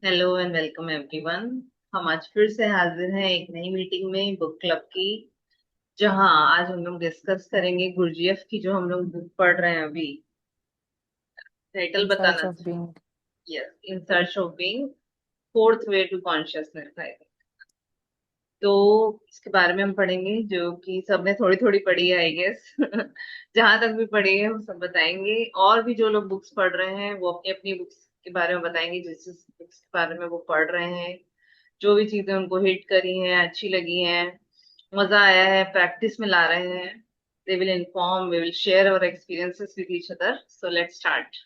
Hello and welcome everyone. हम आज फिर से हाजिर हैं एक नई मीटिंग में बुक क्लब की, जहां आज हम लोग डिस्कस करेंगे गुरजीएफ की जो हम लोग बुक पढ़ रहे हैं अभी। टाइटल इन सर्च बताना। Of being. Yes, in search of being, fourth way to consciousness है। तो इसके बारे में हम पढ़ेंगे, जो कि सबने थोड़ी थोड़ी पढ़ी है आई गेस। जहां तक भी पढ़ी है वो सब बताएंगे। और भी जो लोग बुक्स पढ़ रहे हैं वो अपनी अपनी बुक्स के बारे में बताएंगे, जिस जिस बुक्स के बारे में वो पढ़ रहे हैं, जो भी चीजें उनको हिट करी हैं, अच्छी लगी हैं, मजा आया है, प्रैक्टिस में ला रहे हैं। They will inform, we will share our experiences with each other. So let's start.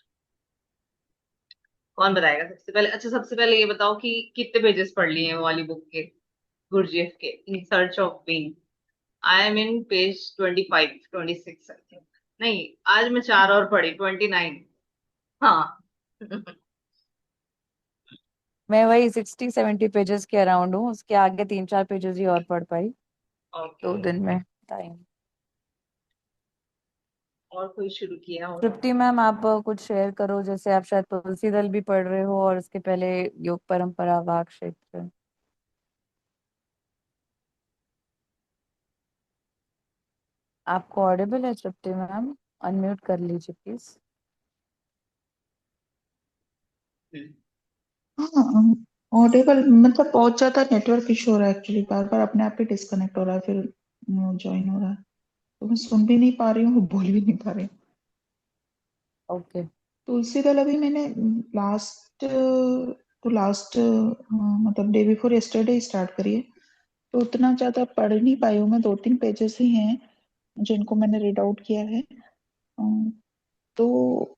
कौन बताएगा सबसे पहले? अच्छा, सबसे पहले ये बताओ कि कितने पेजेस पढ़ लिए हैं वो वाली बुक के, गुरजीएफ के in search of being. I am in page 25, 26 I think. नहीं, आज मैं चार और पढ़ी, 29। हाँ। मैं वही 60-70 पेजेस के अराउंड हूँ, उसके आगे 3-4 पेजेस ही और पढ़ पाई ओके। 2 दिन में। टाइम। और कोई शुरू किया हो? तृप्ति मैम, आप कुछ शेयर करो। जैसे आप शायद तुलसी दल भी पढ़ रहे हो और उसके पहले योग परंपरा वाक क्षेत्र। आपको ऑडिबल है तृप्ति मैम? अनम्यूट कर लीजिए प्लीज। हम्म। हाँ, ऑडिबल मतलब बहुत ज्यादा नेटवर्क इशू हो रहा है एक्चुअली। बार बार अपने आप ही डिस्कनेक्ट हो रहा है, फिर ज्वाइन हो रहा है। तो मैं सुन भी नहीं पा रही हूँ, बोल भी नहीं पा रही हूँ। ओके। तुलसी दल अभी मैंने लास्ट मतलब डे बिफोर यस्टरडे स्टार्ट करी है। तो उतना ज्यादा पढ़ नहीं पाई हूँ मैं, 2-3 पेजेस ही हैं जिनको मैंने रीड आउट किया है। अम, तो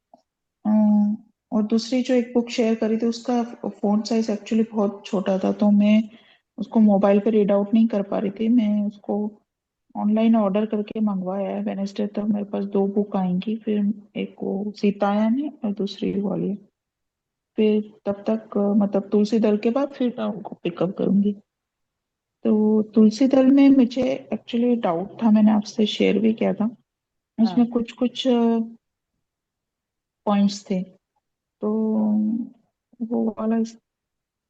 और दूसरी जो एक बुक शेयर करी थी उसका फॉन्ट साइज एक्चुअली बहुत छोटा था, तो मैं उसको मोबाइल पे रीड आउट नहीं कर पा रही थी। मैं उसको ऑनलाइन ऑर्डर करके मंगवाया है। वेनेसडे तक मेरे पास 2 बुक आएंगी, फिर एक वो सीतायन है और दूसरी वाली है। फिर तब तक मतलब तुलसी दल के बाद फिर मैं उनको पिकअप करूंगी। तो तुलसी दल में मुझे एक्चुअली डाउट था, मैंने आपसे शेयर भी किया था। हाँ उसमें कुछ कुछ पॉइंट्स थे। तो वो वाला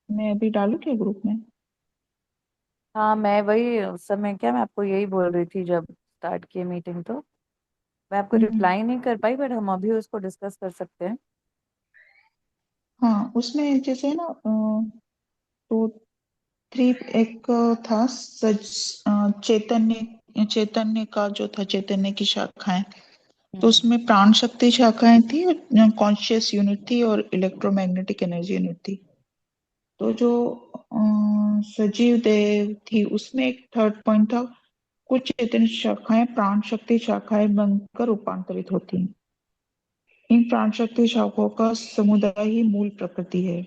मैं अभी डालू क्या ग्रुप में? हाँ, मैं वही उस समय, क्या मैं आपको यही बोल रही थी जब स्टार्ट की मीटिंग। तो मैं आपको हम्म, रिप्लाई नहीं कर पाई, बट हम अभी उसको डिस्कस कर सकते हैं। हाँ उसमें जैसे है ना, तो थ्री एक था चैतन्य चैतन्य का जो था, चैतन्य की शाखाएं। तो हम्म। उसमें प्राण शक्ति शाखाएं थी, कॉन्शियस यूनिट थी और इलेक्ट्रोमैग्नेटिक एनर्जी यूनिट थी। तो जो सजीव देव थी उसमें एक थर्ड पॉइंट था, कुछ चैतन्य शाखाएं प्राण शक्ति शाखाएं बनकर रूपांतरित होती हैं। इन प्राण शक्ति शाखाओं का समुदाय ही मूल प्रकृति है।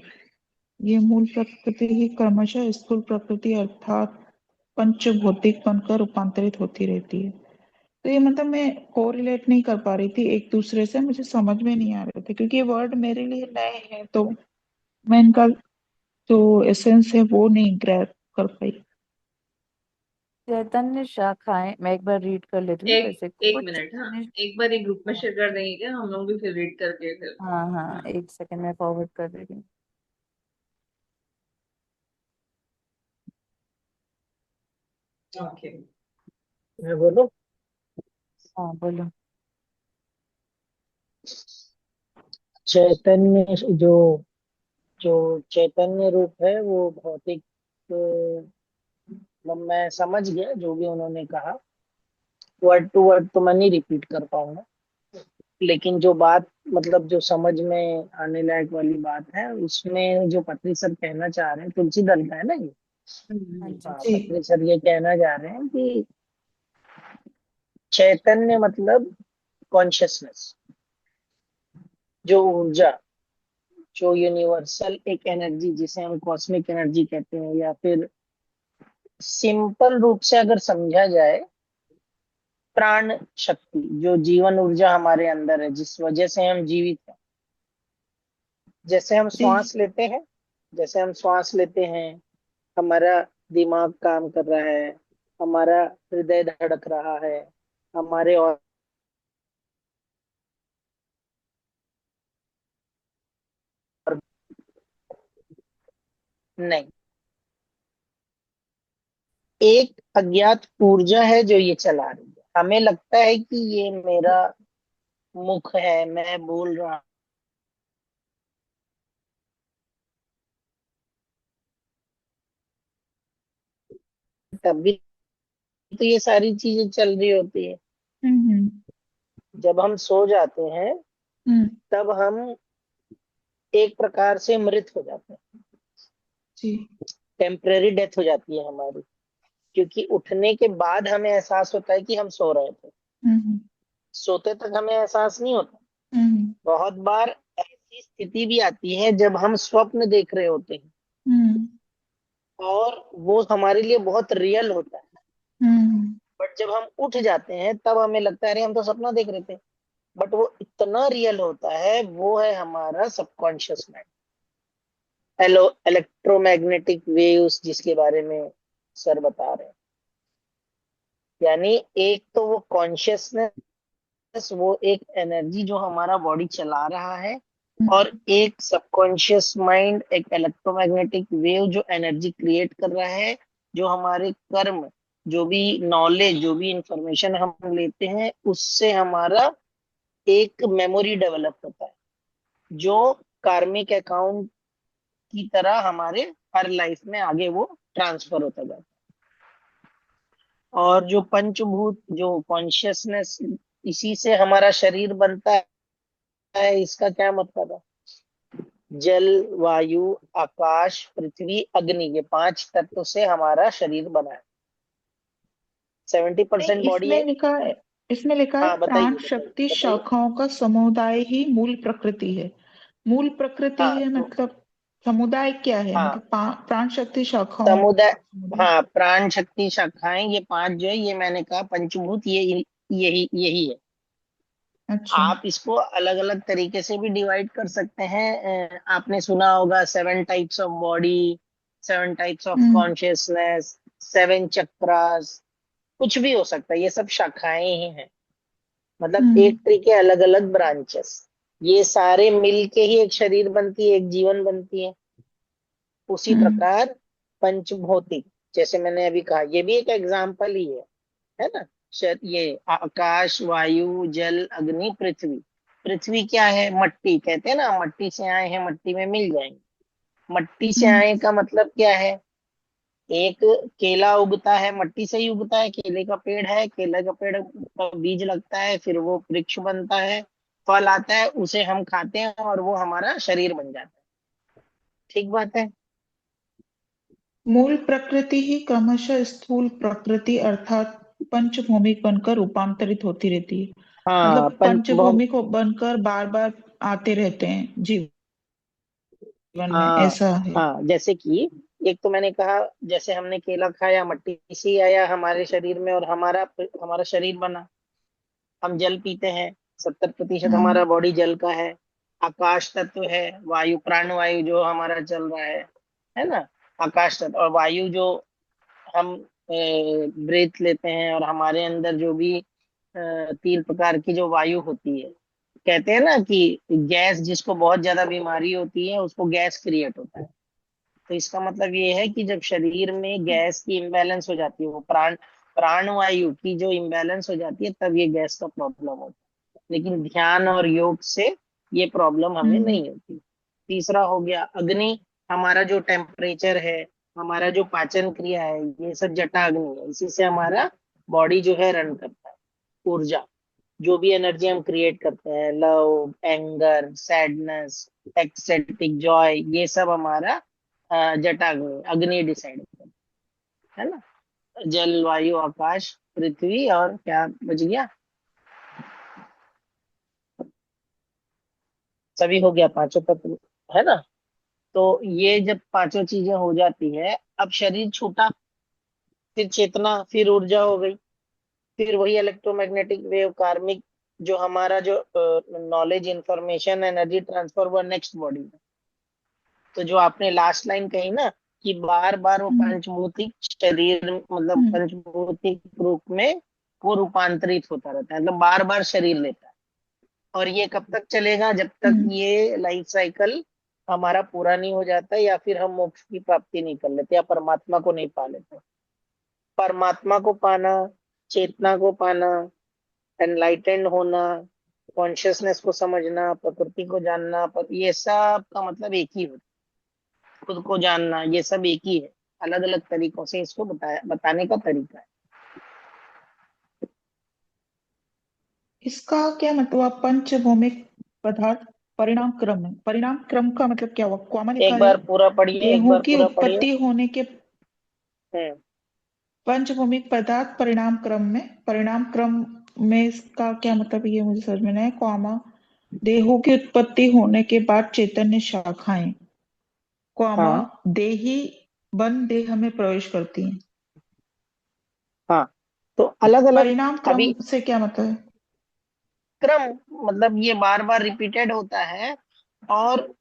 ये मूल प्रकृति ही क्रमशः स्थूल प्रकृति अर्थात पंचभौतिक बनकर रूपांतरित होती रहती है। तो ये मतलब मैं कोरिलेट नहीं कर पा रही थी एक दूसरे से, मुझे समझ में नहीं आ रहे थे क्योंकि ये वर्ड मेरे लिए नए हैं। तो मैं इनका जो एसेंस है वो नहीं ग्रैब कर पाई। चैतन्य शाखाएं, मैं एक बार रीड कर लेती हूँ। एक जैसे एक कुछ मिनट, हाँ। चैतन्य। एक बार एक ग्रुप में हाँ शेयर कर देंगे क्या? हम लोग भी फिर रीड करके फिर। हाँ हाँ, हाँ। एक सेकंड में फॉरवर्ड कर देती हूँ। ओके। मैं बोलूं? हाँ बोलो। चैतन्य जो जो चैतन्य रूप है वो भौतिक, मतलब मैं समझ गया जो भी उन्होंने कहा। वर्ड टू वर्ड तो मैं नहीं रिपीट कर पाऊंगा, लेकिन जो बात, मतलब जो समझ में आने लायक वाली बात है उसमें जो पत्री सर कहना चाह रहे हैं, तुलसी दल का है ना ये। हाँ जी। हाँ, जी। पत्री सर ये कहना चाह रहे हैं कि चैतन्य मतलब कॉन्शियसनेस, जो ऊर्जा, जो यूनिवर्सल एक एनर्जी जिसे हम कॉस्मिक एनर्जी कहते हैं, या फिर सिंपल रूप से अगर समझा जाए, प्राण शक्ति, जो जीवन ऊर्जा हमारे अंदर है जिस वजह से हम जीवित हैं। जैसे हम जी। श्वास लेते हैं, जैसे हम श्वास लेते हैं, हमारा दिमाग काम कर रहा है, हमारा हृदय धड़क रहा है, हमारे और नहीं, एक अज्ञात ऊर्जा है जो ये चला रही है। हमें लगता है कि ये मेरा मुख है, मैं बोल रहा हूं, तब भी तो ये सारी चीजें चल रही होती है। हम्म जब हम सो जाते हैं हम्म तब हम एक प्रकार से मृत हो जाते हैं, जी। टेम्परेरी डेथ हो जाती है हमारी, क्योंकि उठने के बाद हमें एहसास होता है कि हम सो रहे थे। हम्म सोते तक हमें एहसास नहीं होता। हम्म बहुत बार ऐसी स्थिति भी आती है जब हम स्वप्न देख रहे होते हैं हम्म और वो हमारे लिए बहुत रियल होता है, हम्म बट जब हम उठ जाते हैं तब हमें लगता है अरे हम तो सपना देख रहे थे। बट वो इतना रियल होता है, वो है हमारा subconscious mind. Hello, electromagnetic waves जिसके बारे में सर बता रहे हैं, यानी एक तो वो कॉन्शियसनेस, वो एक एनर्जी जो हमारा बॉडी चला रहा है, और एक सबकॉन्शियस माइंड, एक इलेक्ट्रोमैग्नेटिक वेव जो एनर्जी क्रिएट कर रहा है, जो हमारे कर्म, जो भी नॉलेज, जो भी इंफॉर्मेशन हम लेते हैं उससे हमारा एक मेमोरी डेवलप होता है, जो कार्मिक अकाउंट की तरह हमारे हर लाइफ में आगे वो ट्रांसफर होता जाता है। और जो पंचभूत, जो कॉन्शियसनेस, इसी से हमारा शरीर बनता है। इसका क्या मतलब है? जल, वायु, आकाश, पृथ्वी, अग्नि, ये पांच तत्व से हमारा शरीर बना है। नहीं, 70% बॉडी है। इसमें लिखा है हाँ प्राण बताइए बताइए शक्ति बताइए। शाखाओं का समुदाय ही मूल प्रकृति है। मूल प्रकृति हाँ है तो मतलब समुदाय क्या है, हाँ, मतलब प्राण शक्ति शाखाओं समुदाय, का समुदाय। हाँ प्राण शक्ति शाखाएं, ये पांच जो है, ये मैंने कहा पंचभूत, ये यही यही है। अच्छा। आप इसको अलग अलग तरीके से भी डिवाइड कर सकते हैं। आपने सुना होगा 7 types of body, 7 types of hmm consciousness, 7 chakras, कुछ भी हो सकता है, ये सब शाखाएं ही हैं। मतलब हम्म एक ट्री के अलग अलग ब्रांचेस, ये सारे मिलके ही एक शरीर बनती है, एक जीवन बनती है। उसी हम्म प्रकार पंचभौतिक, जैसे मैंने अभी कहा, ये भी एक एग्जाम्पल ही है ना। ये आकाश, वायु, जल, अग्नि, पृथ्वी। पृथ्वी क्या है? मट्टी, कहते हैं ना मट्टी से आए हैं मट्टी में मिल जाएंगे। मट्टी से हम्म आए का मतलब क्या है? एक केला उगता है, मट्टी से ही उगता है, केले का पेड़ है, केले का पेड़ का बीज लगता है, फिर वो वृक्ष बनता है, फल आता है, उसे हम खाते हैं और वो हमारा शरीर बन जाता है। ठीक बात है। मूल प्रकृति ही क्रमशः स्थूल प्रकृति अर्थात पंचभौमिक बनकर रूपांतरित होती रहती है। हाँ मतलब पंचभौमिक बनकर बार बार आते रहते हैं जीवन में, हाँ ऐसा है। हाँ, जैसे कि एक तो मैंने कहा, जैसे हमने केला खाया, मट्टी से ही आया हमारे शरीर में और हमारा हमारा शरीर बना। हम जल पीते हैं, 70% हम्म हमारा बॉडी जल का है। आकाश तत्व है, वायु, प्राण वायु जो हमारा चल रहा है ना। आकाश तत्व और वायु जो हम ब्रेथ लेते हैं, और हमारे अंदर जो भी 3 प्रकार की जो वायु होती है, कहते हैं ना कि गैस जिसको बहुत ज्यादा बीमारी होती है उसको गैस क्रिएट होता है। तो इसका मतलब ये है कि जब शरीर में गैस की इम्बैलेंस हो जाती है, वो प्राण वायु की जो इम्बैलेंस हो जाती है, तब ये गैस का प्रॉब्लम होता है। लेकिन ध्यान और योग से ये प्रॉब्लम हमें हम्म नहीं होती। तीसरा हो गया अग्नि, हमारा जो टेम्परेचर है, हमारा जो पाचन क्रिया है, ये सब जटा अग्नि है, इसी से हमारा बॉडी जो है रन करता है। ऊर्जा, जो भी एनर्जी हम क्रिएट करते हैं, लव, एंगर, सैडनेस, एक्सेटिक जॉय, ये सब हमारा जटाग्नि, अग्नि डिसाइड करता है ना। जल, वायु, आकाश, पृथ्वी, और क्या बच गया? सभी हो गया, पांचों तत्व, है ना। तो ये जब पांचों चीजें हो जाती है, अब शरीर छूटा, फिर चेतना, फिर ऊर्जा हो गई, फिर वही इलेक्ट्रोमैग्नेटिक वेव, कार्मिक, जो हमारा जो नॉलेज, इंफॉर्मेशन, एनर्जी ट्रांसफर हुआ नेक्स्ट बॉडी में। तो जो आपने लास्ट लाइन कही ना, कि बार बार वो हम्म पंचभौतिक शरीर, मतलब हम्म पंचभौतिक रूप में वो रूपांतरित होता रहता है, मतलब बार बार शरीर लेता है। और ये कब तक चलेगा? जब तक हम्म ये लाइफ साइकिल हमारा पूरा नहीं हो जाता, या फिर हम मोक्ष की प्राप्ति नहीं कर लेते, या परमात्मा को नहीं पा लेते। परमात्मा को पाना, चेतना को पाना, एनलाइटेंड होना, कॉन्शियसनेस को समझना, प्रकृति को जानना, पर ये सब का मतलब एक ही होता है। खुद को जानना, ये सब एक ही है। अलग अलग तरीकों से इसको बताने का तरीका है। इसका क्या मतलब हुआ पंचभौमिक पदार्थ? परिणाम क्रम का मतलब क्या हुआ? कॉमा लिखा एक है। बार पूरा पढ़िए, एक देहों बार की पूरा पढ़िए। उत्पत्ति होने के हम्म। पंचभौमिक पदार्थ परिणाम क्रम में इसका क्या मतलब, ये मुझे समझ में नहीं है। कॉमा देहों की उत्पत्ति होने के बाद चैतन्य शाखाएं, कॉमा हाँ देही बन देह में प्रवेश करती हैं। हाँ, तो अलग अलग। परिणाम क्रम अभी से क्या मतलब है? क्रम मतलब ये बार बार रिपीटेड होता है। और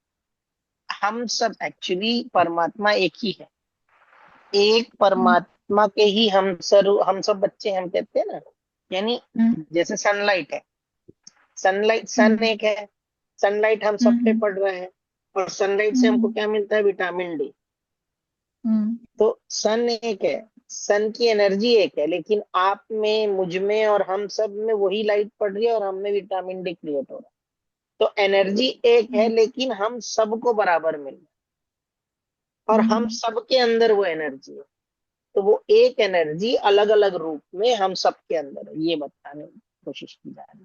हम सब एक्चुअली परमात्मा एक ही है। एक हम्म परमात्मा के ही हम सब बच्चे, हम कहते हैं ना। यानी हम्म जैसे सनलाइट है, सन हम्म एक है। सनलाइट हम सब पे हम्म पड़ रहा है, और सनलाइट से हमको हम्म क्या मिलता है? Vitamin D. हम्म तो सन एक है, सन की एनर्जी एक है, लेकिन आप में, मुझ में और हम सब में वही लाइट पड़ रही है, और हम में विटामिन डी क्रिएट हो रहा है। तो एनर्जी एक है, हम्म लेकिन हम सबको बराबर मिल रहा है, और हम हम्म सबके अंदर वो एनर्जी है। तो वो एक एनर्जी अलग अलग रूप में हम सबके अंदर है, ये बताने की कोशिश की जा रही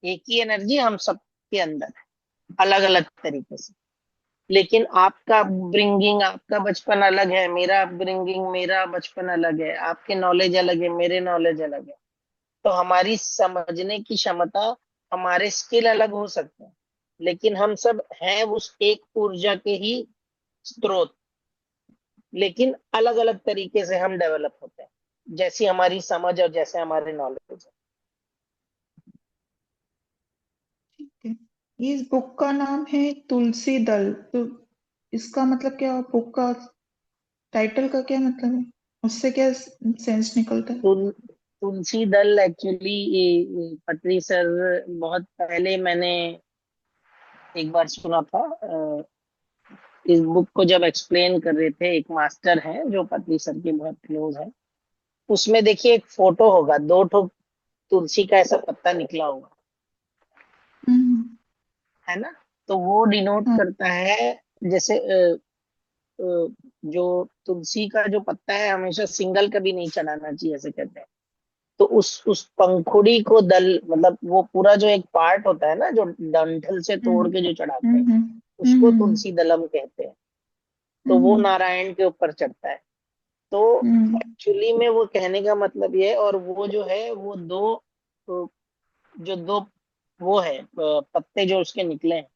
है। एक ही एनर्जी हम सबके अंदर है, अलग अलग तरीके से। लेकिन आपका अपब्रिंगिंग, आपका बचपन अलग है, मेरा अपब्रिंगिंग, मेरा बचपन अलग है, आपके नॉलेज अलग है, मेरे नॉलेज अलग है। तो हमारी समझने की क्षमता, हमारे स्किल अलग हो सकते हैं, लेकिन हम सब हैं उस एक ऊर्जा के ही स्रोत। लेकिन अलग अलग तरीके से हम डेवलप होते हैं, जैसी हमारी समझ और जैसे हमारे नॉलेज है। ठीक है। इस बुक का नाम है तुलसी दल। तो इसका मतलब क्या हुआ? बुक का टाइटल का क्या मतलब है? उससे क्या सेंस निकलता है? तुलसी दल एक्चुअली, पत्री सर, बहुत पहले मैंने एक बार सुना था। इस बुक को जब एक्सप्लेन कर रहे थे, एक मास्टर हैं जो पत्री सर के बहुत क्लोज है, उसमें देखिए एक फोटो होगा, दो ठो तुलसी का ऐसा पत्ता निकला होगा, हम्म है ना? तो वो डिनोट हाँ करता है, जैसे जो तुलसी का जो पत्ता है, हमेशा सिंगल कभी नहीं चढ़ाना चाहिए, ऐसे कहते हैं। तो उस पंखुड़ी को दल, मतलब वो पूरा जो एक पार्ट होता है ना, जो डंठल से तोड़ हम्म के जो चढ़ाते हैं, हम्म उसको हम्म तुलसी दलम कहते हैं। तो वो हम्म नारायण के ऊपर चढ़ता है। तो हम्म एक्चुअली में वो कहने का मतलब ये है, और वो जो है वो दो, जो दो वो है पत्ते जो उसके निकले हैं,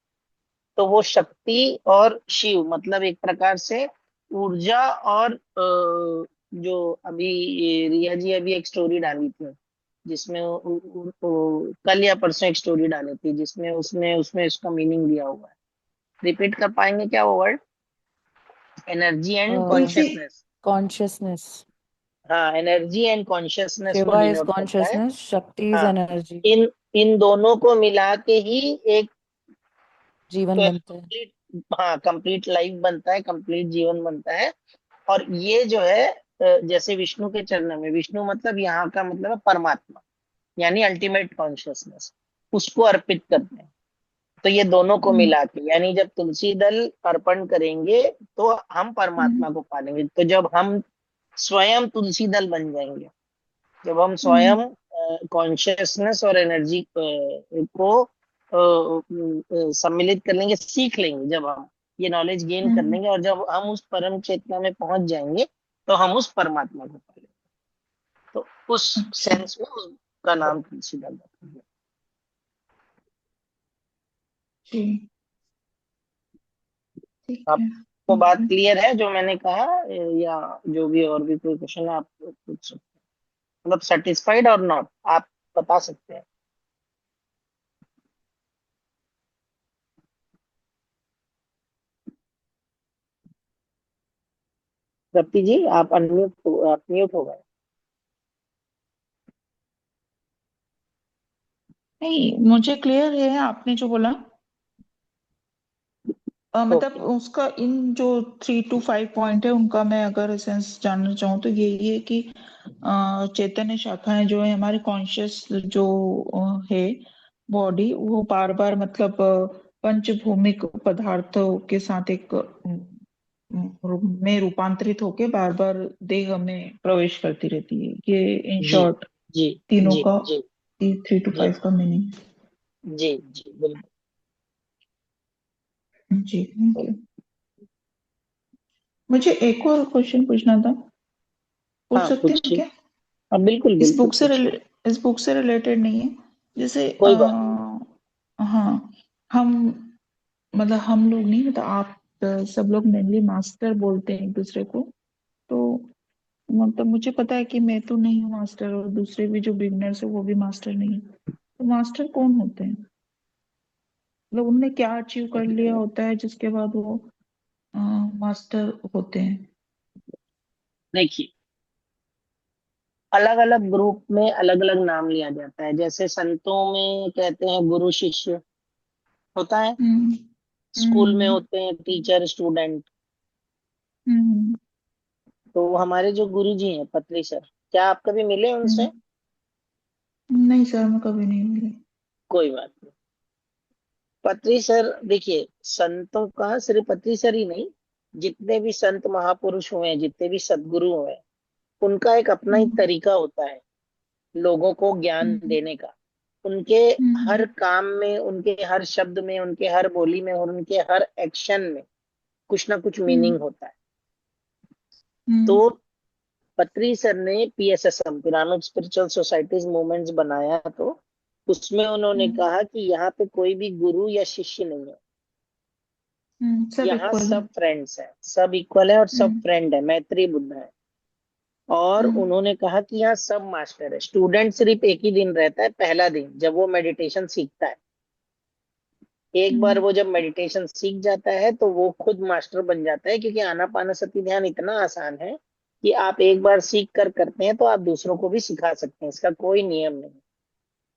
तो वो शक्ति और शिव, मतलब एक प्रकार से ऊर्जा। और जो अभी ये रिया जी अभी एक स्टोरी डाली थी, जिसमें कल या परसों एक स्टोरी डाली थी, जिसमें उसमें उसमें इसका मीनिंग दिया हुआ है। रिपीट कर पाएंगे क्या वो word? Energy and Tulsi. Consciousness. Consciousness. हाँ, एनर्जी एंड कॉन्शियसनेस को शिवा इज डिनोट करता है। कॉन्शियसनेस, शक्ति इज हाँ, एनर्जी। इन इन दोनों को मिला के ही एक जीवन बनता है। कंप्लीट, हाँ, कंप्लीट लाइफ बनता है, कंप्लीट जीवन बनता है। और ये जो है, जैसे विष्णु के चरणों में, विष्णु मतलब यहाँ का मतलब है परमात्मा, यानी अल्टीमेट कॉन्शियसनेस, उसको अर्पित करते हैं। तो ये दोनों को हम्म मिला के, यानी जब तुलसी दल अर्पण करेंगे तो हम परमात्मा हम्म को पालेंगे। तो जब हम स्वयं तुलसी दल बन जाएंगे, जब हम हम्म स्वयं कॉन्शियसनेस और एनर्जी को सम्मिलित कर लेंगे, सीख लेंगे, जब हम ये नॉलेज गेन कर हम्म लेंगे, और जब हम उस परम चेतना में पहुंच जाएंगे, तो हम उस परमात्मा को पालेंगे। तो उस अच्छा। सेंस में उसका नाम तुलसी दल रखा गया। जी। ठीक है। आपको बात क्लियर है जो मैंने कहा, या जो भी और भी कोई क्वेश्चन है आप पूछ सकते हैं, मतलब सेटिस्फाइड और नॉट, आप बता सकते हैं। रप्ती जी, आप आप म्यूट हो गए। नहीं, मुझे क्लियर है आपने जो बोला। मतलब ओके। उसका इन जो 3 to 5 पॉइंट है उनका मैं अगर एसेंस जानना चाहूँ तो यही है कि चैतन्य शाखाएं जो है हमारे कॉन्शियस जो है बॉडी वो बार बार मतलब पंचभौमिक पदार्थों के साथ एक रूप में रूपांतरित होके बार बार देह में प्रवेश करती रहती है। ये इन जी शॉर्ट जी तीनों जी का जी 3 to 5 का मीनिंग। जी जी बिल्कुल। जी थैंक यू। मुझे एक और क्वेश्चन पूछना था, पूछ हाँ सकते हैं पूछिए। क्या? हाँ बिल्कुल इस बिल्कुल बुक से पूछिए। इस बुक से रिलेटेड नहीं है। जैसे कोई बात नहीं। हाँ, हम मतलब हम लोग नहीं, मतलब आप सब लोग मेनली मास्टर बोलते हैं एक दूसरे को। तो मतलब मुझे पता है कि मैं तो नहीं हूँ मास्टर और दूसरे भी जो बिगनर्स है वो भी मास्टर नहीं है। तो मास्टर कौन होते हैं? मतलब उनने क्या अचीव कर लिया होता है जिसके बाद वो मास्टर होते हैं? देखिए, अलग अलग ग्रुप में अलग अलग नाम लिया जाता है। जैसे संतों में कहते हैं गुरु शिष्य होता है। हम्म स्कूल में हम्म होते हैं टीचर स्टूडेंट। हम्म तो हमारे जो गुरु जी हैं पत्री सर, क्या आप कभी मिले उनसे? हम्म। नहीं सर, मैं कभी नहीं मिली। कोई बात नहीं। पत्री सर देखिए, संतों का सिर्फ पत्री सर ही नहीं, जितने भी संत महापुरुष हुए हैं, जितने भी सदगुरु हुए हैं, उनका एक अपना ही हम्म तरीका होता है लोगों को ज्ञान हम्म देने का। उनके हर हम्म काम में, उनके हर शब्द में, उनके हर बोली में और उनके हर एक्शन में कुछ ना कुछ हम्म मीनिंग होता है। हम्म तो पत्री सर ने PSSM, pyramid spiritual societies movements बनाया, तो उसमें उन्होंने हम्म कहा कि यहाँ पे कोई भी गुरु या शिष्य नहीं है, सब यहाँ इक्वल है। सब फ्रेंड्स हैं, सब इक्वल है और सब हम्म फ्रेंड है, मैत्री बुद्ध है। और हम्म उन्होंने कहा कि यहाँ सब मास्टर है। स्टूडेंट सिर्फ एक ही दिन रहता है, पहला दिन जब वो मेडिटेशन सीखता है। एक बार हम्म वो जब मेडिटेशन सीख जाता है तो वो खुद मास्टर बन जाता है, क्योंकि आनापानसति ध्यान इतना आसान है कि आप एक बार सीख कर करते हैं तो आप दूसरों को भी सिखा सकते हैं, इसका कोई नियम नहीं।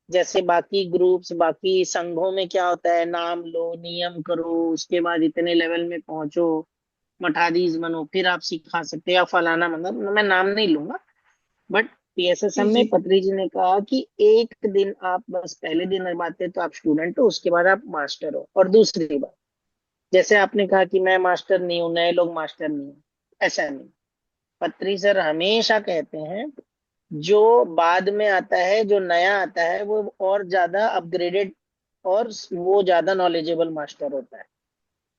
जैसे बाकी ग्रुप्स, बाकी संघों में क्या होता है, नाम लो, नियम करो, उसके बाद इतने लेवल में पहुंचो, मठाधीश बनो, फिर आप सिखा सकते हैं, या फलाना, मतलब मैं नाम नहीं लूंगा। बट पीएसएसएम जी में जी। पत्री जी ने कहा कि एक दिन आप बस पहले दिन बातें तो आप स्टूडेंट हो, उसके बाद आप मास्टर हो। और दूसरी बात, जैसे आपने कहा कि मैं मास्टर नहीं हूं, नए लोग मास्टर नहीं हूं, ऐसा नहीं। पत्री सर हमेशा कहते हैं जो बाद में आता है, जो नया आता है, वो और ज्यादा अपग्रेडेड और वो ज्यादा नॉलेजेबल मास्टर होता है।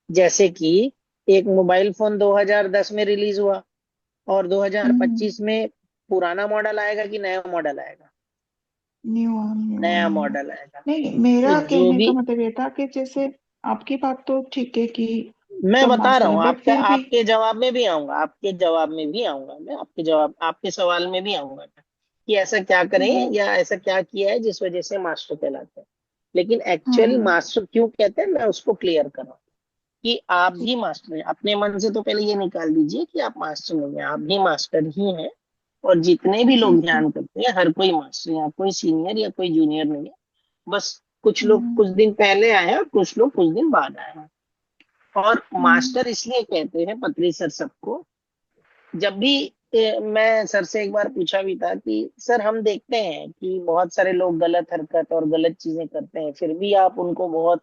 जैसे कि एक मोबाइल फोन 2010 में रिलीज हुआ और हम्म 2025 में पुराना मॉडल आएगा कि नया मॉडल आएगा? न्यू नया वन मॉडल आएगा। नहीं, तो मेरा जो कहने भी, का मतलब ये था कि जैसे आपकी बात तो ठीक है कि मैं सब बता रहा मास्टर है हूँ, बट आपके फिर भी। आपके जवाब में भी आऊंगा, आपके जवाब में भी आऊंगा, मैं आपके जवाब, आपके सवाल में भी आऊंगा कि ऐसा क्या करें हम्म या ऐसा क्या किया है जिस वजह से मास्टर कहलाते हैं। लेकिन एक्चुअल हम्म मास्टर क्यों कहते हैं, मैं उसको क्लियर कर रहा हूँ कि आप जी। भी मास्टर हैं। अपने मन से तो पहले ये निकाल दीजिए कि आप मास्टर नहीं हैं, आप भी मास्टर ही हैं। और जितने भी जी लोग जी। ध्यान करते हैं, हर कोई मास्टर है, कोई सीनियर या कोई जूनियर नहीं है। बस कुछ लोग हम्म कुछ दिन पहले आए हैं और कुछ लोग कुछ दिन बाद आए हैं। और हम्म मास्टर इसलिए कहते हैं पत्री सर सबको। जब भी मैं सर से एक बार पूछा भी था कि सर हम देखते हैं कि बहुत सारे लोग गलत हरकत और गलत चीजें करते हैं, फिर भी आप उनको बहुत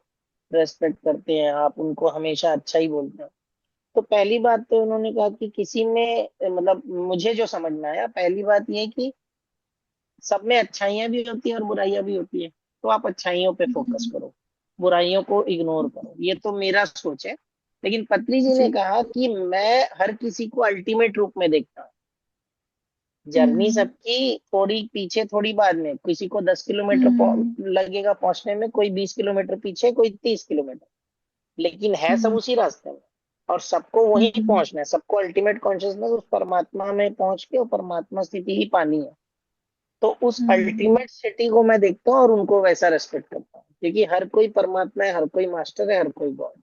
रेस्पेक्ट करते हैं, आप उनको हमेशा अच्छा ही बोलते हैं। तो पहली बात तो उन्होंने कहा कि किसी में मतलब मुझे जो समझ में आया, पहली बात ये है कि सब में अच्छाइयां भी होती है और बुराइयां भी होती है। तो आप अच्छाइयों पे फोकस हम्म, करो, बुराइयों को इग्नोर करो, ये तो मेरा सोच है। लेकिन पत्री जी ने जी। कहा कि मैं हर किसी को अल्टीमेट रूप में देखता हूँ। जर्नी हम्म सबकी थोड़ी पीछे थोड़ी बाद में, किसी को 10 किलोमीटर हम्म लगेगा पहुंचने में, कोई 20 किलोमीटर पीछे, कोई 30 किलोमीटर, लेकिन है सब हम्म उसी रास्ते में। और सबको वहीं हम्म पहुंचना है, सबको अल्टीमेट कॉन्शियसनेस उस परमात्मा में पहुंच के और परमात्मा स्थिति ही पानी है। तो उस हम्म अल्टीमेट सिटी को मैं देखता हूँ और उनको वैसा रेस्पेक्ट करता हूँ, क्योंकि हर कोई परमात्मा है, हर कोई मास्टर है, हर कोई गॉड।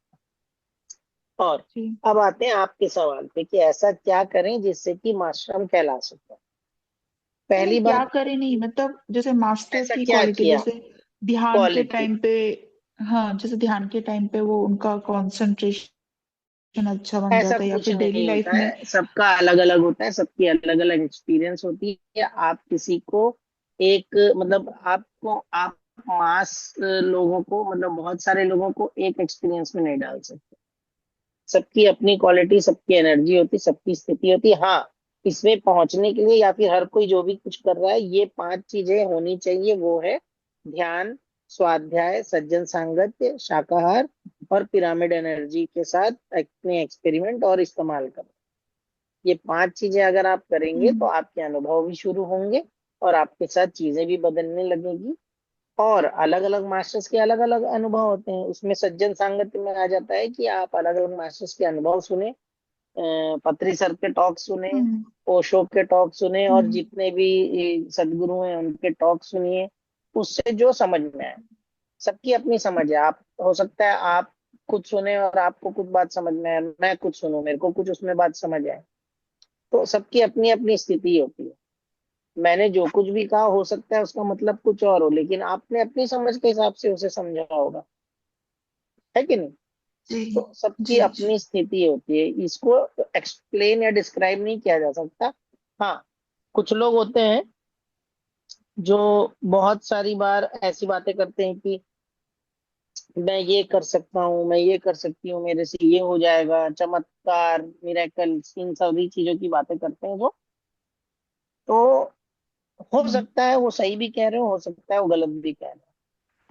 और जी। अब आते हैं आपके सवाल पे कि ऐसा क्या करें जिससे कि मास्टर हम कहला सकते हैं। नहीं, पहली क्या बात, करे नहीं, मतलब जैसे मास्टर ऐसा की क्या क्वालिटी, किया, जैसे ध्यान के क्वालिटी। टाइम पे। हाँ, जैसे ध्यान के टाइम पे वो उनका कंसंट्रेशन अच्छा बन ऐसा जाता है, या कुछ फिर डेली नहीं लाइफ होता में? है, सबका अलग अलग होता है, सबकी अलग अलग एक्सपीरियंस होती है। आप किसी को एक मतलब आप मास लोगों को मतलब बहुत सारे लोगों को एक एक्सपीरियंस में नहीं डाल सकते। सबकी अपनी क्वालिटी, सबकी एनर्जी होती, सबकी स्थिति होती। हाँ, इसमें पहुंचने के लिए या फिर हर कोई जो भी कुछ कर रहा है, ये 5 चीजें होनी चाहिए। वो है ध्यान, स्वाध्याय, सज्जन सांगत्य, शाकाहार और पिरामिड एनर्जी के साथ अपने एक्सपेरिमेंट और इस्तेमाल कर। ये 5 चीजें अगर आप करेंगे तो हम्म। आपके अनुभव भी शुरू होंगे और आपके साथ चीजें भी बदलने लगेगी। और अलग अलग मास्टर्स के अलग अलग अनुभव होते हैं, उसमें सज्जन सांगत्य में आ जाता है कि आप अलग अलग मास्टर्स के अनुभव सुने, पत्री सर के टॉक सुने, हम्म। ओशो के टॉक सुने, और हम्म। जितने भी सदगुरु हैं उनके टॉक सुनिए। उससे जो समझ में आए, सबकी अपनी समझ है। आप हो सकता है आप कुछ सुने और आपको कुछ बात समझ में आए, मैं कुछ सुनूं मेरे को कुछ उसमें बात समझ आए। तो सबकी अपनी अपनी स्थिति होती है। मैंने जो कुछ भी कहा हो सकता है उसका मतलब कुछ और हो, लेकिन आपने अपनी समझ के हिसाब से उसे समझा होगा, है कि नहीं? जी। तो सबकी जी। जी। अपनी स्थिति होती है, इसको एक्सप्लेन या डिस्क्राइब नहीं किया जा सकता। हाँ, कुछ लोग होते हैं जो बहुत सारी बार ऐसी बातें करते हैं कि मैं ये कर सकता हूँ, मैं ये कर सकती हूँ, मेरे से ये हो जाएगा, चमत्कार, मिरेकल, इन सभी चीजों की बातें करते हैं जो। तो हो हम्म। सकता है वो सही भी कह रहे हो सकता है वो गलत भी कह रहे हो।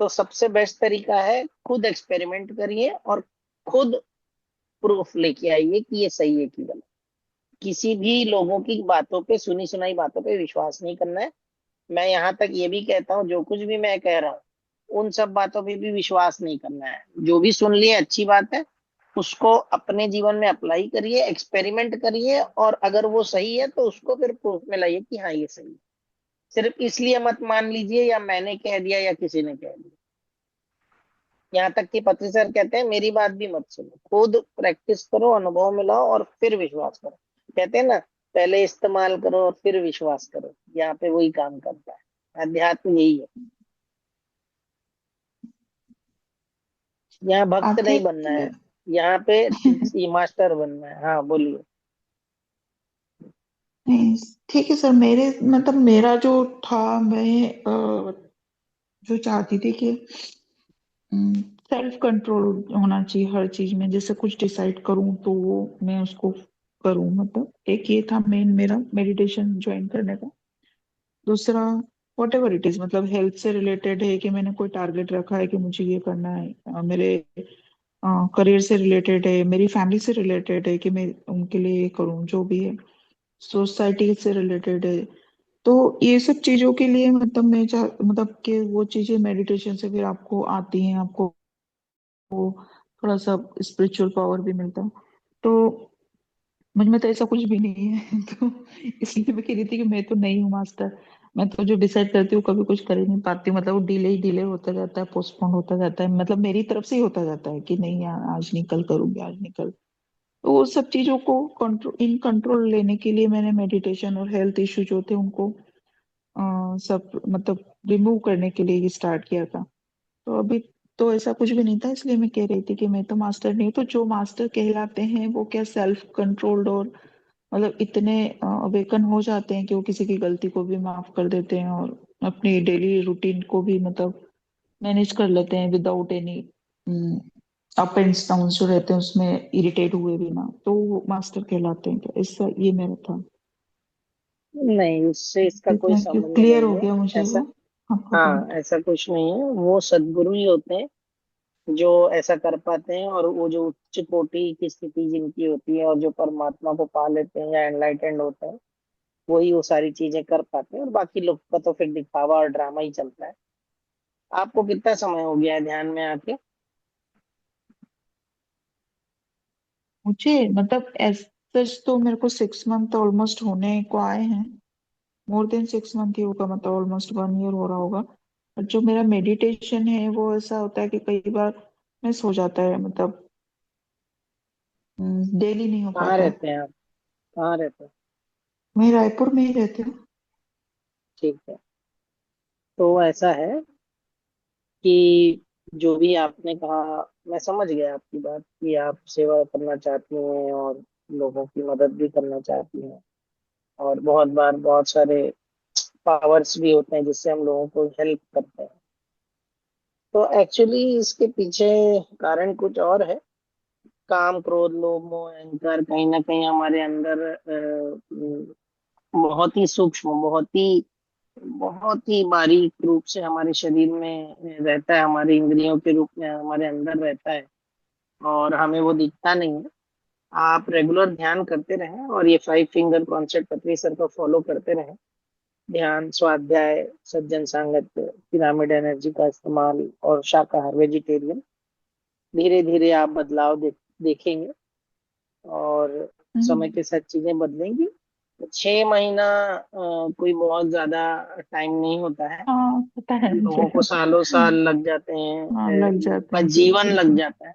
तो सबसे बेस्ट तरीका है खुद एक्सपेरिमेंट करिए और खुद प्रूफ लेके आइए कि ये सही है कि गलत। किसी भी लोगों की बातों पे, सुनी सुनाई बातों पे विश्वास नहीं करना है। मैं यहाँ तक ये भी कहता हूँ, जो कुछ भी मैं कह रहा हूँ उन सब बातों पे भी विश्वास नहीं करना है। जो भी सुन लिए अच्छी बात है, उसको अपने जीवन में अप्लाई करिए, एक्सपेरिमेंट करिए, और अगर वो सही है तो उसको फिर प्रूफ में लाइए कि हाँ ये सही है। सिर्फ इसलिए मत मान लीजिए या मैंने कह दिया या किसी ने कह दिया। यहाँ तक कि पत्री सर कहते हैं मेरी बात भी मत सुनो, खुद प्रैक्टिस करो, अनुभव में लाओ और फिर विश्वास करो। कहते हैं ना, पहले इस्तेमाल करो और फिर विश्वास करो। यहाँ पे वही काम करता है, अध्यात्म यही है। यहाँ भक्त नहीं बनना है, आध्यात्म। यहाँ पे मास्टर बनना है। हाँ बोलिए। नहीं, ठीक है सर। मेरे मतलब मेरा जो था, मैं जो चाहती थी कि सेल्फ कंट्रोल होना चाहिए हर चीज में। जैसे कुछ डिसाइड करूं तो वो मैं उसको करूं। मतलब एक ये था मेन मेरा मेडिटेशन ज्वाइन करने का। दूसरा, वॉट एवर इट इज, मतलब हेल्थ से रिलेटेड है कि मैंने कोई टारगेट रखा है कि मुझे ये करना है। मेरे करियर से रिलेटेड है, मेरी फैमिली से रिलेटेड है कि मैं उनके लिए ये करूं जो भी है। सोसाइटी से रिलेटेड है। तो ये सब चीजों के लिए मतलब मैं चाह मतलब कि वो चीजें मेडिटेशन से फिर आपको आती हैं, आपको वो थोड़ा सा स्पिरिचुअल पावर भी मिलता है। तो मुझ में तो ऐसा कुछ भी नहीं है तो इसलिए मैं कह रही थी कि मैं तो नहीं हूँ मास्टर। मैं तो जो डिसाइड करती हूँ कभी कुछ कर ही नहीं पाती। मतलब वो डिले ही डिले होता जाता है, पोस्टपोन होता जाता है। मतलब मेरी तरफ से ही होता जाता है कि नहीं यार, आज नहीं कल करूंगी, आज नहीं कल। तो वो सब चीजों को कंट्रोल इन कंट्रोल लेने के लिए मैंने मेडिटेशन और हेल्थ इश्यू जो थे उनको सब मतलब रिमूव करने के लिए स्टार्ट किया था। तो अभी तो ऐसा कुछ भी नहीं था, इसलिए मैं कह रही थी कि मैं तो मास्टर नहीं हूँ। तो जो मास्टर कहलाते हैं वो क्या सेल्फ कंट्रोल्ड और मतलब इतने अवेकन हो जाते हैं कि वो किसी की गलती को भी माफ कर देते हैं और अपनी डेली रूटीन को भी मतलब मैनेज कर लेते हैं without any up and down जो रहते हैं उसमें इरिटेट हुए बिना। तो वो मास्टर कहलाते हैं क्या? ऐसा ये मेरा था। नहीं, उससे इसका कोई थैंक यू, संबंध क्लियर नहीं हो है गया मुझे ऐसा। वो आपका हाँ, पॉइंट। ऐसा कुछ नहीं है, वो सदगुरु ही होते हैं जो ऐसा कर पाते हैं। और वो जो उच्च कोटि की स्थिति जिनकी होती है और जो परमात्मा को पा लेते हैं या एनलाइटेंड होते हैं, वही वो सारी चीजें कर पाते हैं। और बाकी लोग का तो फिर दिखावा और ड्रामा ही चलता है। आपको कितना समय हो गया है ध्यान में आके? मुझे मतलब सच तो मेरे को 6 मंथ ऑलमोस्ट होने को आए हैं। मोर देन 6 मंथ ही होगा, मतलब ऑलमोस्ट 1 ईयर हो रहा होगा। और जो मेरा मेडिटेशन है वो ऐसा होता है कि कई बार मिस हो जाता है, मतलब डेली नहीं हो कहाँ पाता। रहते हैं आप? कहाँ रहते हैं? मैं रायपुर में ही रहती हूँ। ठीक है। तो ऐसा है कि जो भी आपने कहा, मैं समझ गया आपकी बात कि आप सेवा करना चाहती हैं और लोगों की मदद भी करना चाहती हैं। और बहुत बार बहुत सारे पावर्स भी होते हैं जिससे हम लोगों को हेल्प करते हैं। तो एक्चुअली इसके पीछे कारण कुछ और है। काम, क्रोध, लोभ, मोह, अहंकार कहीं ना कहीं हमारे अंदर बहुत ही सूक्ष्म, बहुत ही बारीक रूप से हमारे शरीर में रहता है, हमारे इंद्रियों के रूप में हमारे अंदर रहता है, और हमें वो दिखता नहीं है। आप रेगुलर ध्यान करते रहें और ये 5 फिंगर कॉन्सेप्ट पतरी सर का फॉलो करते रहें। ध्यान, स्वाध्याय, सज्जन संगत, पिरामिड एनर्जी का इस्तेमाल और शाकाहार, वेजिटेरियन, धीरे धीरे आप बदलाव देखेंगे। और समय हम्म, के साथ चीजें बदलेंगी। 6 महीना कोई बहुत ज्यादा टाइम नहीं होता है। हाँ पता है मुझे। लोगों को सालों साल लग जाते हाँ हैं, लग लोगों जाते का हैं जीवन लग बिल्कुल। जाता है।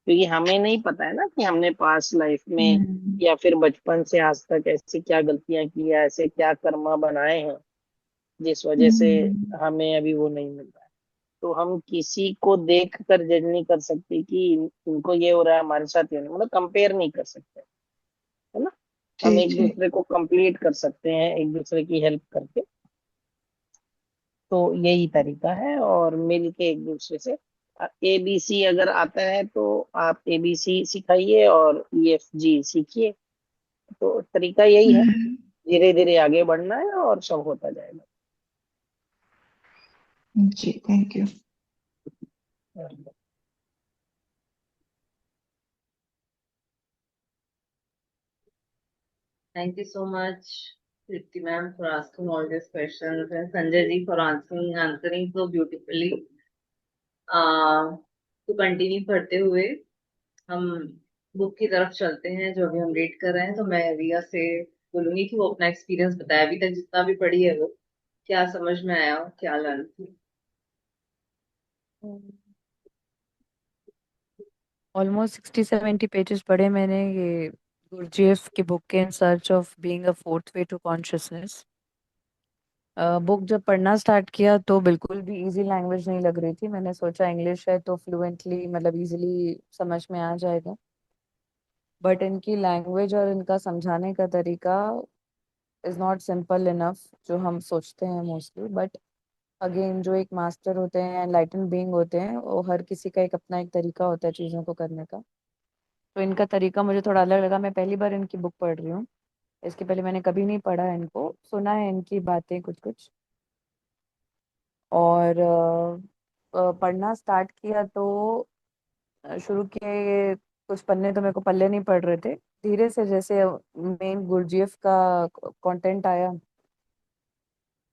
क्योंकि हमें नहीं पता है ना कि हमने पास्ट लाइफ में हम्म। या फिर बचपन से आज तक ऐसी क्या गलतियां की है, ऐसे क्या कर्मा बनाए हैं जिस वजह से हम्म, हमें अभी वो नहीं मिल रहा है। तो हम किसी को देख कर जज नहीं कर सकते कि इनको ये हो रहा है, हमारे साथ ये नहीं, मतलब कंपेयर नहीं कर सकते, है ना। जी हम एक जी। दूसरे को कंप्लीट कर सकते हैं एक दूसरे की हेल्प करके। तो यही तरीका है, और मिल के एक दूसरे से ABC अगर आता है तो आप ABC सिखाइए और EFG सीखिए। तो तरीका यही है, हम्म, धीरे धीरे आगे बढ़ना है और सब होता जाएगा। जी thank you. Thank you so much, Tripti ma'am, for asking all these questions, and Sanjay ji for answering so beautifully. तो कंटिन्यू करते हुए हम बुक की तरफ चलते हैं जो अभी हम रीड कर रहे हैं। तो मैं रिया से बोलूंगी कि वो अपना एक्सपीरियंस बताए, अभी तक जितना भी पढ़ी है वो क्या समझ में आया, क्या लर्न की। ऑलमोस्ट 60-70 पेजेस पढ़े मैंने ये गुरजेफ की बुक के in search of being a fourth way to consciousness. Book जब पढ़ना स्टार्ट किया तो बिल्कुल भी इजी लैंग्वेज नहीं लग रही थी। मैंने सोचा इंग्लिश है तो फ्लुएंटली मतलब इजीली समझ में आ जाएगा, बट इनकी लैंग्वेज और इनका समझाने का तरीका इज नॉट सिंपल इनफ जो हम सोचते हैं मोस्टली। बट अगेन जो एक मास्टर होते हैं, एनलाइटन बीइंग होते हैं, वो हर किसी का एक अपना एक तरीका होता है चीज़ों को करने का। तो इनका तरीका मुझे थोड़ा अलग लगा। मैं पहली बार इनकी बुक पढ़ रही हूँ, इसके पहले मैंने कभी नहीं पढ़ा है इनको, सुना है इनकी बातें कुछ कुछ। और पढ़ना स्टार्ट किया तो शुरू के कुछ पन्ने तो मेरे को पल्ले नहीं पड़ रहे थे। धीरे से जैसे मेन गुरजीएफ का कंटेंट आया